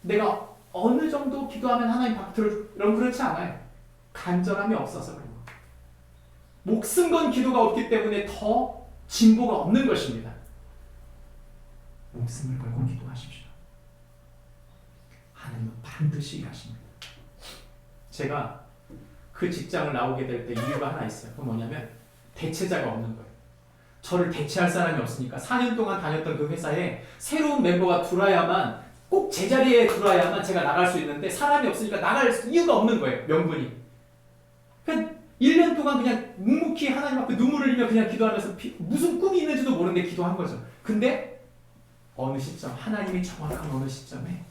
내가 어느 정도 기도하면 하나님 박들을, 여러분 그렇지 않아요. 간절함이 없어서 그런 거. 목숨 건 기도가 없기 때문에 더 진보가 없는 것입니다. 목숨을 걸고 기도하십시오. 하나님은 반드시 일하십니다. 제가 그 직장을 나오게 될 때 이유가 하나 있어요. 그 뭐냐면 대체자가 없는 거예요. 저를 대체할 사람이 없으니까 4년 동안 다녔던 그 회사에 새로운 멤버가 들어와야만, 꼭 제자리에 들어와야만 제가 나갈 수 있는데 사람이 없으니까 나갈 이유가 없는 거예요. 명분이. 그냥 1년 동안 그냥 묵묵히 하나님 앞에 눈물을 흘리며 그냥 기도하면서 무슨 꿈이 있는지도 모르는데 기도한 거죠. 근데 어느 시점, 하나님이 정확한 어느 시점에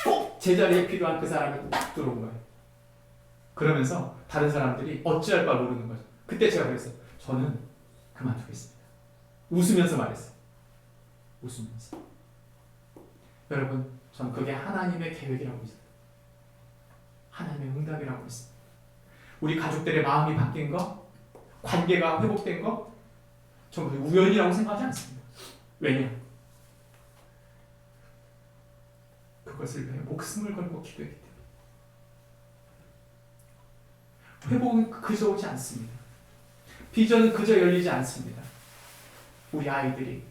꼭 제자리에 필요한 그 사람이 딱 들어온 거예요. 그러면서 다른 사람들이 어찌할 바 모르는 거죠. 그때 제가 그랬어요. 저는 그만두겠습니다. 웃으면서 말했어요. 웃으면서. 여러분, 전 그게 하나님의 계획이라고 믿습니다. 하나님의 응답이라고 믿습니다. 우리 가족들의 마음이 바뀐 거, 관계가 회복된 거, 전 그게 우연이라고 생각하지 않습니다. 왜냐? 그것을 위해 목숨을 걸고 기도했기 때문에. 회복은 그저 오지 않습니다. 비전은 그저 열리지 않습니다. 우리 아이들이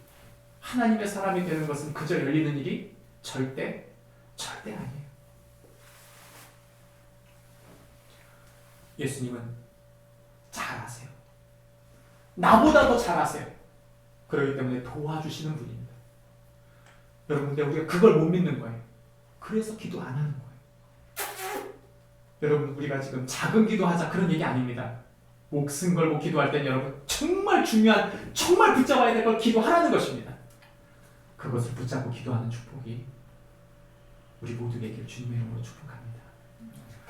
하나님의 사람이 되는 것은 그저 열리는 일이 절대 아니에요. 예수님은 잘 아세요. 나보다 더 잘 아세요. 그렇기 때문에 도와주시는 분입니다. 여러분, 근데 우리가 그걸 못 믿는 거예요. 그래서 기도 안 하는 거예요. 여러분, 우리가 지금 작은 기도하자 그런 얘기 아닙니다. 목숨 걸고 기도할 땐 여러분 정말 중요한, 정말 붙잡아야 될 걸 기도하라는 것입니다. 그것을 붙잡고 기도하는 축복이 우리 모두 되기를 주님의 이름으로 축복합니다.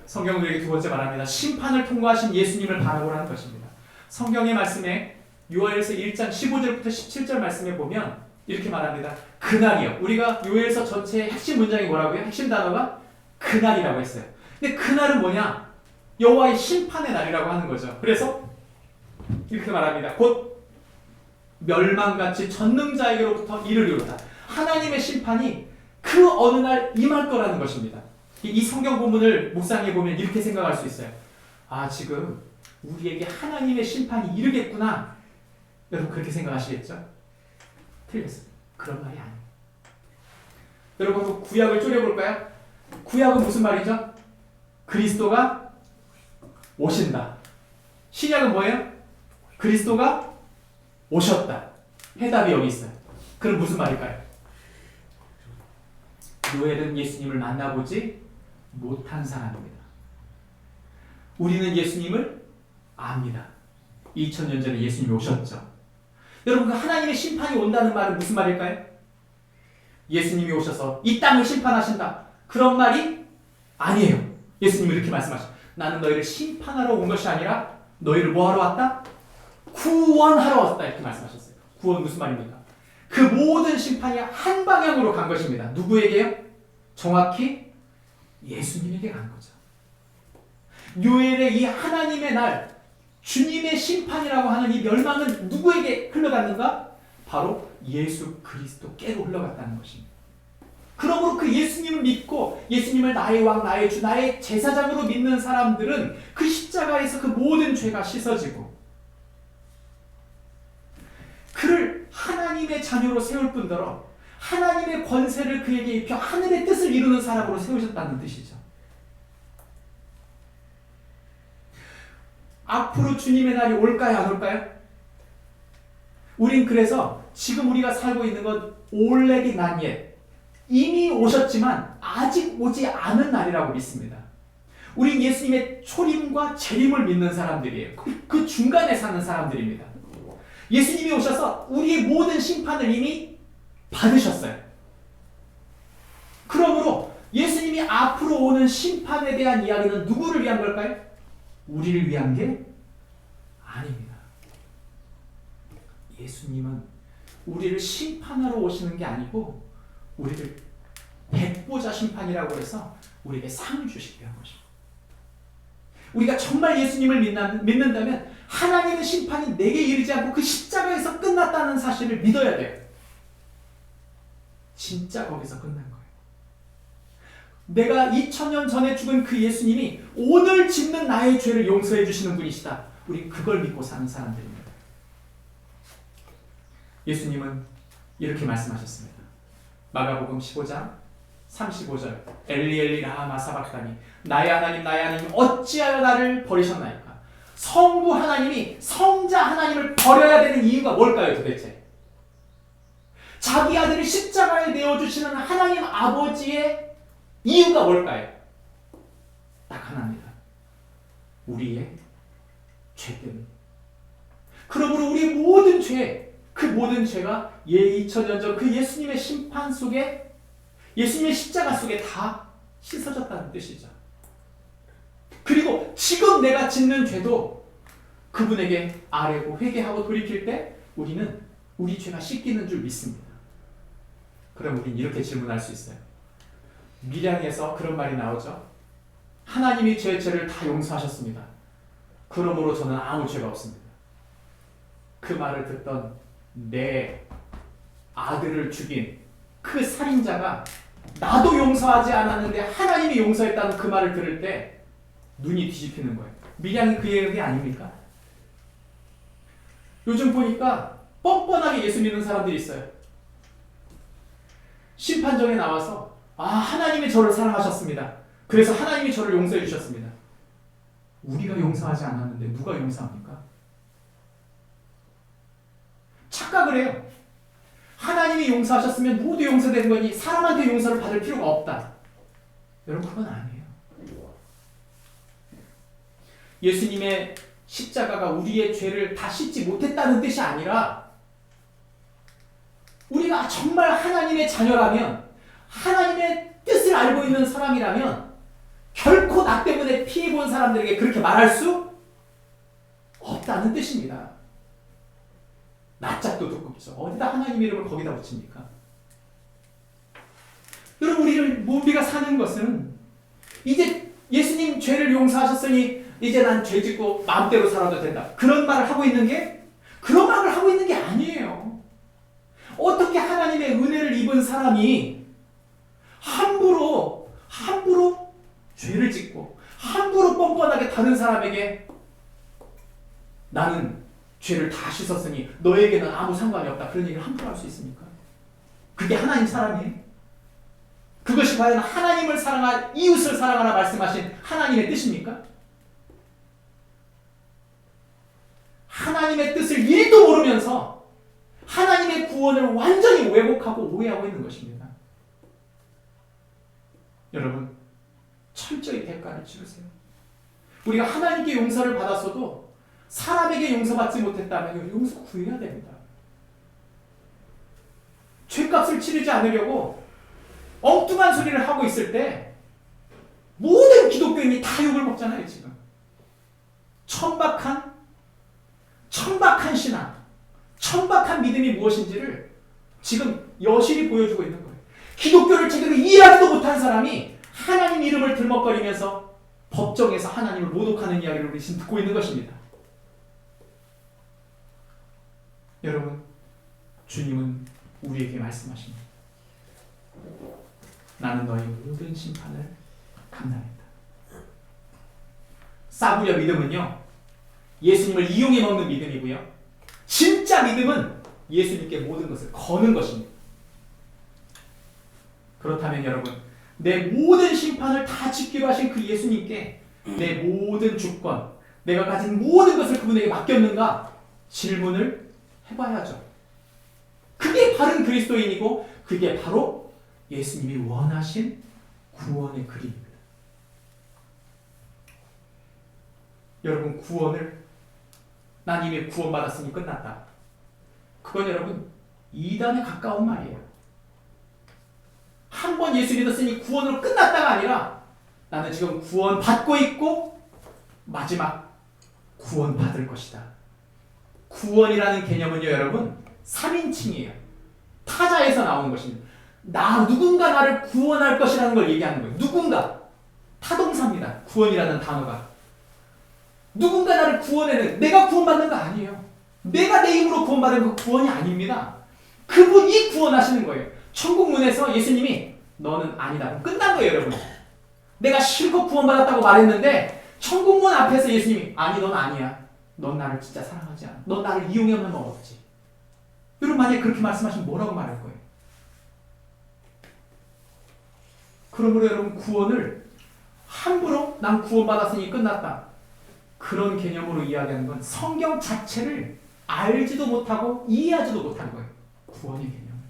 성경은 우리에게 두 번째 말합니다. 심판을 통과하신 예수님을 바라보라는 것입니다. 성경의 말씀에 요엘서 1장 15절부터 17절 말씀에 보면 이렇게 말합니다. 그날이요. 우리가 요엘서 전체의 핵심 문장이 뭐라고요? 핵심 단어가 그날이라고 했어요. 근데 그날은 뭐냐? 여호와의 심판의 날이라고 하는 거죠. 그래서 이렇게 말합니다. 곧 멸망같이 전능자에게로부터 이르리로다. 하나님의 심판이 그 어느 날 임할 거라는 것입니다. 이 성경 본문을 묵상해 보면 이렇게 생각할 수 있어요. 아, 지금 우리에게 하나님의 심판이 이르겠구나. 여러분 그렇게 생각하시겠죠? 틀렸어요. 그런 말이 아니에요. 여러분 그 구약을 쪼려볼까요? 구약은 무슨 말이죠? 그리스도가 오신다. 신약은 뭐예요? 그리스도가 오셨다. 해답이 여기 있어요. 그럼 무슨 말일까요? 요엘은 예수님을 만나보지 못한 사람입니다. 우리는 예수님을 압니다. 2000년 전에 예수님이 오셨죠. 여러분 그 하나님의 심판이 온다는 말은 무슨 말일까요? 예수님이 오셔서 이 땅을 심판하신다. 그런 말이 아니에요. 예수님이 이렇게 말씀하셨어요. 나는 너희를 심판하러 온 것이 아니라 너희를 뭐하러 왔다? 구원하러 왔다. 이렇게 말씀하셨어요. 구원 무슨 말입니까? 그 모든 심판이 한 방향으로 간 것입니다. 누구에게요? 정확히 예수님에게 간 거죠. 요엘의 이 하나님의 날, 주님의 심판이라고 하는 이 멸망은 누구에게 흘러갔는가? 바로 예수 그리스도께로 흘러갔다는 것입니다. 그러므로 그 예수님을 믿고 예수님을 나의 왕, 나의 주, 나의 제사장으로 믿는 사람들은 그 십자가에서 그 모든 죄가 씻어지고 그를 하나님의 자녀로 세울 뿐더러 하나님의 권세를 그에게 입혀 하늘의 뜻을 이루는 사람으로 세우셨다는 뜻이죠. 앞으로 주님의 날이 올까요, 안 올까요? 우린 그래서 지금 우리가 살고 있는 건 올레기 난예, 이미 오셨지만 아직 오지 않은 날이라고 믿습니다. 우린 예수님의 초림과 재림을 믿는 사람들이에요. 그 중간에 사는 사람들입니다. 예수님이 오셔서 우리의 모든 심판을 이미 받으셨어요. 그러므로 예수님이 앞으로 오는 심판에 대한 이야기는 누구를 위한 걸까요? 우리를 위한 게 아닙니다. 예수님은 우리를 심판하러 오시는 게 아니고 우리를 백보자 심판이라고 해서 우리에게 상을 주시게 한 것입니다. 우리가 정말 예수님을 믿는다면 하나님의 심판이 내게 이르지 않고 그 십자가에서 끝났다는 사실을 믿어야 돼요. 진짜 거기서 끝난 거예요. 내가 2000년 전에 죽은 그 예수님이 오늘 짓는 나의 죄를 용서해 주시는 분이시다. 우리 그걸 믿고 사는 사람들입니다. 예수님은 이렇게 말씀하셨습니다. 마가복음 15장 35절 엘리 엘리 라마 사박다니 나의 하나님 어찌하여 나를 버리셨나이까. 성부 하나님이 성자 하나님을 버려야 되는 이유가 뭘까요 도대체? 자기 아들을 십자가에 내어주시는 하나님 아버지의 이유가 뭘까요? 딱 하나입니다. 우리의 죄 때문에. 그러므로 우리의 모든 죄, 그 모든 죄가 2000년 전 그 예수님의 심판 속에, 예수님의 십자가 속에 다 씻어졌다는 뜻이죠. 그리고 지금 내가 짓는 죄도 그분에게 아뢰고 회개하고 돌이킬 때 우리는 우리 죄가 씻기는 줄 믿습니다. 그럼 우리는 이렇게 질문할 수 있어요. 밀양에서 그런 말이 나오죠. 하나님이 제 죄를 다 용서하셨습니다. 그러므로 저는 아무 죄가 없습니다. 그 말을 듣던 내 아들을 죽인 그 살인자가 나도 용서하지 않았는데 하나님이 용서했다는 그 말을 들을 때 눈이 뒤집히는 거예요. 밀양이 그 얘기 아닙니까? 요즘 보니까 뻔뻔하게 예수 믿는 사람들이 있어요. 심판정에 나와서 하나님이 저를 사랑하셨습니다. 그래서 하나님이 저를 용서해 주셨습니다. 우리가 용서하지 않았는데 누가 용서합니까? 착각을 해요. 하나님이 용서하셨으면 모두 용서된 거니 사람한테 용서를 받을 필요가 없다. 여러분 그건 아니에요. 예수님의 십자가가 우리의 죄를 다 씻지 못했다는 뜻이 아니라 우리가 정말 하나님의 자녀라면 하나님의 뜻을 알고 있는 사람이라면 결코 나 때문에 피해본 사람들에게 그렇게 말할 수 없다는 뜻입니다. 낯짝도 두껍죠. 어디다 하나님 이름을 거기다 붙입니까? 여러분, 우리가 사는 것은 이제 예수님 죄를 용서하셨으니 이제 난 죄 짓고 마음대로 살아도 된다. 그런 말을 하고 있는 게 아니에요. 어떻게 하나님의 은혜를 입은 사람이 함부로 죄를 짓고 함부로 뻔뻔하게 다른 사람에게 나는 죄를 다 씻었으니 너에게는 아무 상관이 없다. 그런 얘기를 함부로 할 수 있습니까? 그게 하나님 사랑이에요? 그것이 과연 하나님을 사랑할, 이웃을 사랑하라 말씀하신 하나님의 뜻입니까? 하나님의 뜻을 1도 모르면서 하나님의 구원을 완전히 왜곡하고 오해하고 있는 것입니다. 여러분, 철저히 대가를 치르세요. 우리가 하나님께 용서를 받았어도 사람에게 용서받지 못했다면 용서 구해야 됩니다. 죄값을 치르지 않으려고 엉뚱한 소리를 하고 있을 때 모든 기독교인이 다 욕을 먹잖아요. 지금 천박한 신앙, 천박한 믿음이 무엇인지를 지금 여실히 보여주고 있는 거예요. 기독교를 제대로 이해하지도 못한 사람이 하나님 이름을 들먹거리면서 법정에서 하나님을 모독하는 이야기를 우리 지금 듣고 있는 것입니다. 여러분, 주님은 우리에게 말씀하십니다. 나는 너희 모든 심판을 감당했다. 싸구려 믿음은요, 예수님을 이용해 먹는 믿음이고요. 진짜 믿음은 예수님께 모든 것을 거는 것입니다. 그렇다면 여러분, 내 모든 심판을 다 지키려 하신 그 예수님께 내 모든 주권, 내가 가진 모든 것을 그분에게 맡겼는가? 질문을 해봐야죠. 그게 바른 그리스도인이고 그게 바로 예수님이 원하신 구원의 그림입니다. 여러분, 구원을 난 이미 구원받았으니 끝났다. 그건 여러분 이단에 가까운 말이에요. 한 번 예수 믿었으니 구원으로 끝났다가 아니라 나는 지금 구원받고 있고 마지막 구원받을 것이다. 구원이라는 개념은요, 여러분 3인칭이에요. 타자에서 나오는 것입니다. 누군가 나를 구원할 것이라는 걸 얘기하는 거예요. 누군가. 타동사입니다. 구원이라는 단어가. 누군가 나를 구원해는, 내가 구원받는 거 아니에요. 내가 내 힘으로 구원받은 그 구원이 아닙니다. 그분이 구원하시는 거예요. 천국 문에서 예수님이 너는 아니다. 그럼 끝난 거예요, 여러분. 내가 실컷 구원받았다고 말했는데 천국 문 앞에서 예수님이 아니, 넌 아니야. 넌 나를 진짜 사랑하지 않아. 넌 나를 이용해만 먹었지. 여러분, 만약에 그렇게 말씀하시면 뭐라고 말할 거예요? 그러므로 여러분, 구원을 함부로 난 구원받았으니 끝났다. 그런 개념으로 이야기하는 건 성경 자체를 알지도 못하고 이해하지도 못한 거예요. 구원의 개념.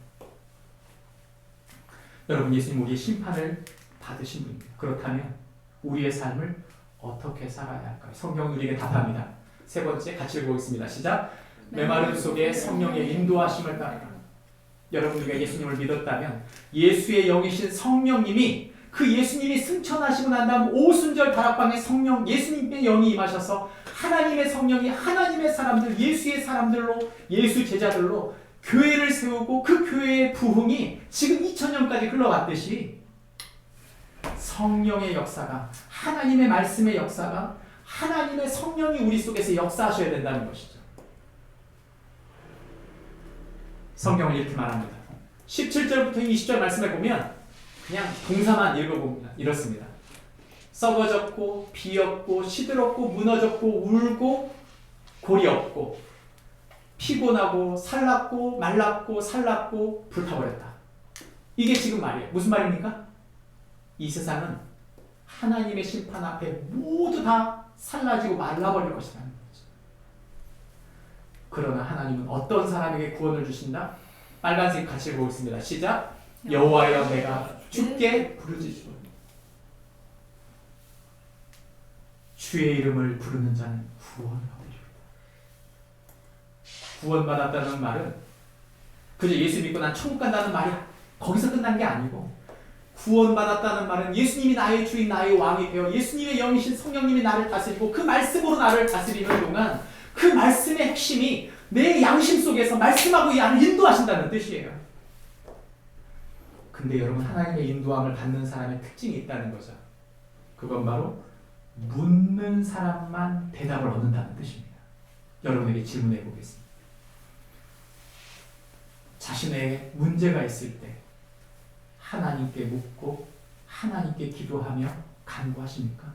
여러분, 예수님 우리의 심판을 받으신 분입니다. 그렇다면 우리의 삶을 어떻게 살아야 할까요? 성경은 우리에게 답합니다. 세 번째 같이 읽어보겠습니다. 시작. 메마름 속에 성령의 인도하심을 따르라. 여러분, 우리가 예수님을 믿었다면 예수의 영이신 성령님이, 그 예수님이 승천하시고 난 다음 오순절 다락방에 성령, 예수님의 영이 임하셔서 하나님의 성령이 하나님의 사람들, 예수의 사람들로, 예수 제자들로 교회를 세우고 그 교회의 부흥이 지금 2000년까지 흘러왔듯이 성령의 역사가, 하나님의 말씀의 역사가, 하나님의 성령이 우리 속에서 역사하셔야 된다는 것이죠. 성경을 이렇게 말합니다. 17절부터 20절 말씀을 보면 그냥 동사만 읽어봅니다. 이렇습니다. 썩어졌고 비었고 시들었고 무너졌고 울고 골이 없고 피곤하고 살랐고 말랐고 살랐고 불타버렸다. 이게 지금 말이에요. 무슨 말입니까? 이 세상은 하나님의 심판 앞에 모두 다 살라지고 말라버릴 것이라는 거죠. 그러나 하나님은 어떤 사람에게 구원을 주신다? 빨간색 같이 보겠습니다. 시작. 여호와여 내가 주께 부르짖으노니 주의 이름을 부르는 자는 구원을 얻으리로다. 구원받았다는 말은 그저 예수 믿고 난 천국 간다는 말이 거기서 끝난 게 아니고 구원받았다는 말은 예수님이 나의 주인, 나의 왕이 되어 예수님의 영이신 성령님이 나를 다스리고 그 말씀으로 나를 다스리는 동안 그 말씀의 핵심이 내 양심 속에서 말씀하고 나를 인도하신다는 뜻이에요. 근데 여러분, 하나님의 인도함을 받는 사람의 특징이 있다는 거죠. 그건 바로 묻는 사람만 대답을 얻는다는 뜻입니다. 여러분에게 질문해 보겠습니다. 자신의 문제가 있을 때 하나님께 묻고 하나님께 기도하며 간구하십니까?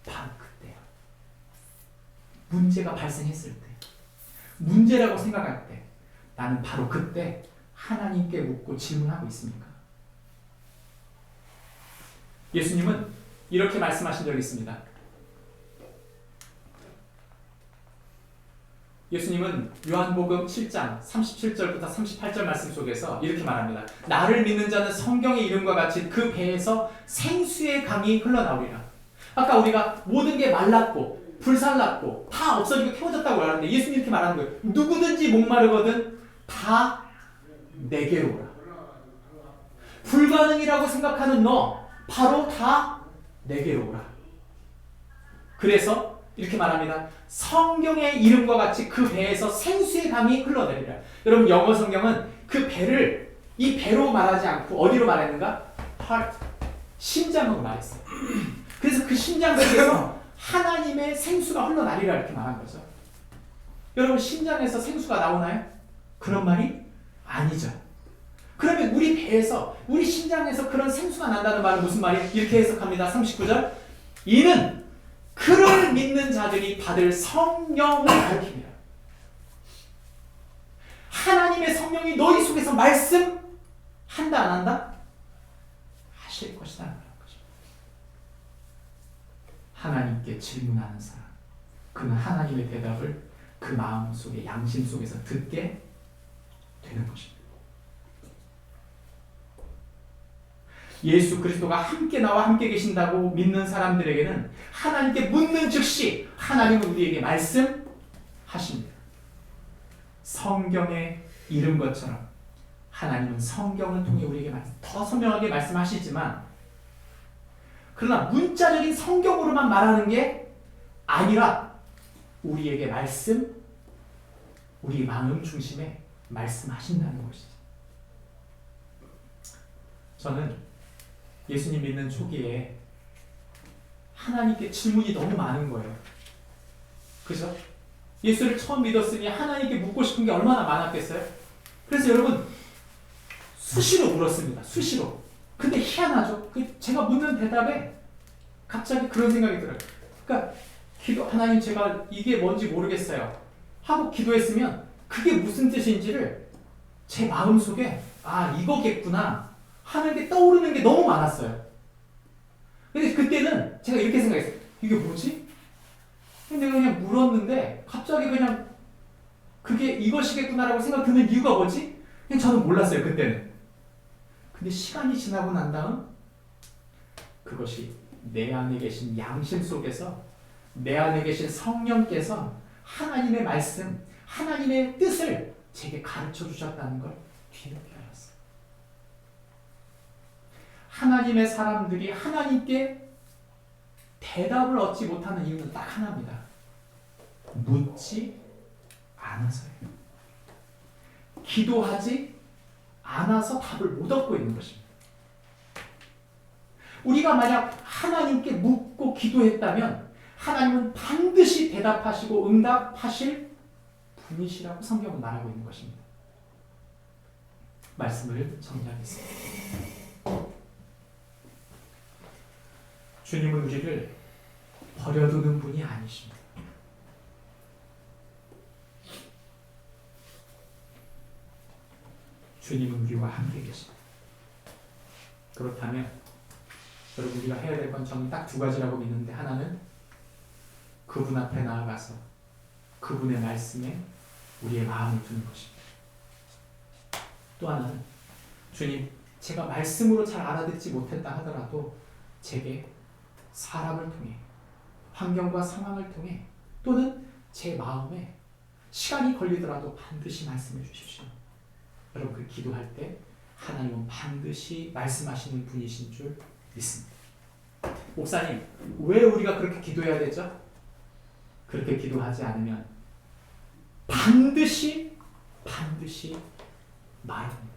바로 그때요. 문제가 발생했을 때, 문제라고 생각할 때 나는 바로 그때 하나님께 묻고 질문하고 있습니까? 예수님은 이렇게 말씀하신 적이 있습니다. 예수님은 요한복음 7장 37절부터 38절 말씀 속에서 이렇게 말합니다. 나를 믿는 자는 성경의 이름과 같이 그 배에서 생수의 강이 흘러나오리라. 아까 우리가 모든 게 말랐고 불살랐고 다 없어지고 태워졌다고 말하는데 예수님이 이렇게 말하는 거예요. 누구든지 목마르거든 다 내게로 오라. 불가능이라고 생각하는 너 바로 다 내게로 오라. 그래서 이렇게 말합니다. 성경의 이름과 같이 그 배에서 생수의 강이 흘러내리라. 여러분, 영어 성경은 그 배를 이 배로 말하지 않고 어디로 말했는가? heart, 심장으로 말했어요. 그래서 그 심장 속에서 하나님의 생수가 흘러나리라 이렇게 말한 거죠. 여러분, 심장에서 생수가 나오나요? 그런 말이 아니죠. 그러면 우리 배에서, 우리 심장에서 그런 생수가 난다는 말은 무슨 말이에요? 이렇게 해석합니다. 39절. 이는 그를 믿는 자들이 받을 성령을 가리킵니다. 하나님의 성령이 너희 속에서 말씀한다 안 한다? 하실 것이다 라는 거죠. 하나님께 질문하는 사람, 그는 하나님의 대답을 그 마음속에, 양심 속에서 듣게 되는 것입니다. 예수 그리스도가 함께 나와 함께 계신다고 믿는 사람들에게는 하나님께 묻는 즉시 하나님은 우리에게 말씀하십니다. 성경에 이른 것처럼 하나님은 성경을 통해 우리에게 더 선명하게 말씀하시지만, 그러나 문자적인 성경으로만 말하는 게 아니라 우리에게 우리 마음 중심에 말씀하신다는 것이죠. 저는 예수님 믿는 초기에 하나님께 질문이 너무 많은 거예요. 그죠? 예수를 처음 믿었으니 하나님께 묻고 싶은 게 얼마나 많았겠어요? 그래서 여러분, 수시로 물었습니다. 수시로. 근데 희한하죠? 제가 묻는 대답에 갑자기 그런 생각이 들어요. 그러니까 하나님, 제가 이게 뭔지 모르겠어요 하고 기도했으면 그게 무슨 뜻인지를 제 마음속에 이거겠구나 하는 게 떠오르는 게 너무 많았어요. 근데 그때는 제가 이렇게 생각했어요. 이게 뭐지? 근데 내가 그냥 물었는데 갑자기 그냥 그게 이것이겠구나라고 생각 드는 이유가 뭐지? 그냥 저는 몰랐어요, 그때는. 근데 시간이 지나고 난 다음 그것이 내 안에 계신 양심 속에서 내 안에 계신 성령께서 하나님의 말씀, 하나님의 뜻을 제게 가르쳐 주셨다는 걸 뒤늦게 알았어요. 하나님의 사람들이 하나님께 대답을 얻지 못하는 이유는 딱 하나입니다. 묻지 않아서예요. 기도하지 않아서 답을 못 얻고 있는 것입니다. 우리가 만약 하나님께 묻고 기도했다면 하나님은 반드시 대답하시고 응답하실 분이시라고 성경은 말하고 있는 것입니다. 말씀을 정리하겠습니다. 주님은 우리를 버려두는 분이 아니십니다. 주님은 우리와 함께 계십니다. 그렇다면 여러분, 우리가 해야 될 건 저는 딱 두 가지라고 믿는데, 하나는 그분 앞에 나아가서 그분의 말씀에 우리의 마음을 두는 것입니다. 또 하나는 주님, 제가 말씀으로 잘 알아듣지 못했다 하더라도 제게 사람을 통해, 환경과 상황을 통해, 또는 제 마음에 시간이 걸리더라도 반드시 말씀해 주십시오. 여러분, 그 기도할 때 하나님은 반드시 말씀하시는 분이신 줄 믿습니다. 목사님, 왜 우리가 그렇게 기도해야 되죠? 그렇게 기도하지 않으면 반드시 말합니다.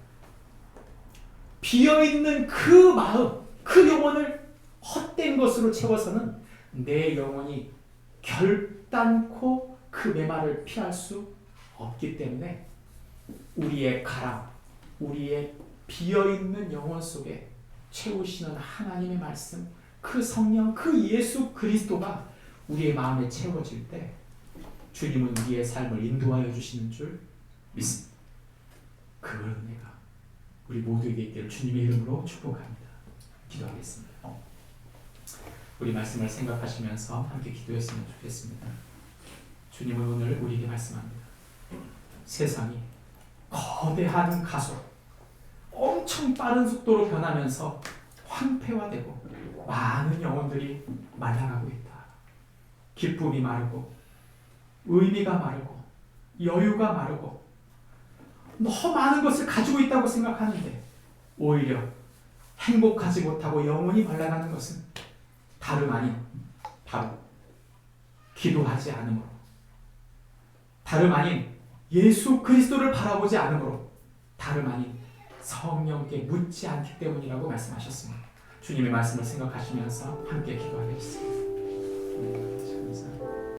비어있는 그 마음, 그 영혼을 헛된 것으로 채워서는 내 영혼이 결단코 그 메마를 피할 수 없기 때문에 우리의 가람, 우리의 비어있는 영혼 속에 채우시는 하나님의 말씀, 그 성령, 그 예수 그리스도가 우리의 마음에 채워질 때 주님은 우리의 삶을 인도하여 주시는 줄 믿습니다. 그 은혜가 우리 모두에게 있기를 주님의 이름으로 축복합니다. 기도하겠습니다. 우리 말씀을 생각하시면서 함께 기도했으면 좋겠습니다. 주님은 오늘 우리에게 말씀합니다. 세상이 거대한 가속, 엄청 빠른 속도로 변하면서 황폐화되고 많은 영혼들이 말라가고 있다. 기쁨이 마르고 의미가 마르고 여유가 마르고 너무 많은 것을 가지고 있다고 생각하는데 오히려 행복하지 못하고 영혼이 말라가는 것은 다름 아닌 바로 기도하지 않음으로, 다름 아닌 예수 그리스도를 바라보지 않음으로, 다름 아닌 성령께 묻지 않기 때문이라고 말씀하셨습니다. 주님의 말씀을 생각하시면서 함께 기도하겠습니다. 감사합니다.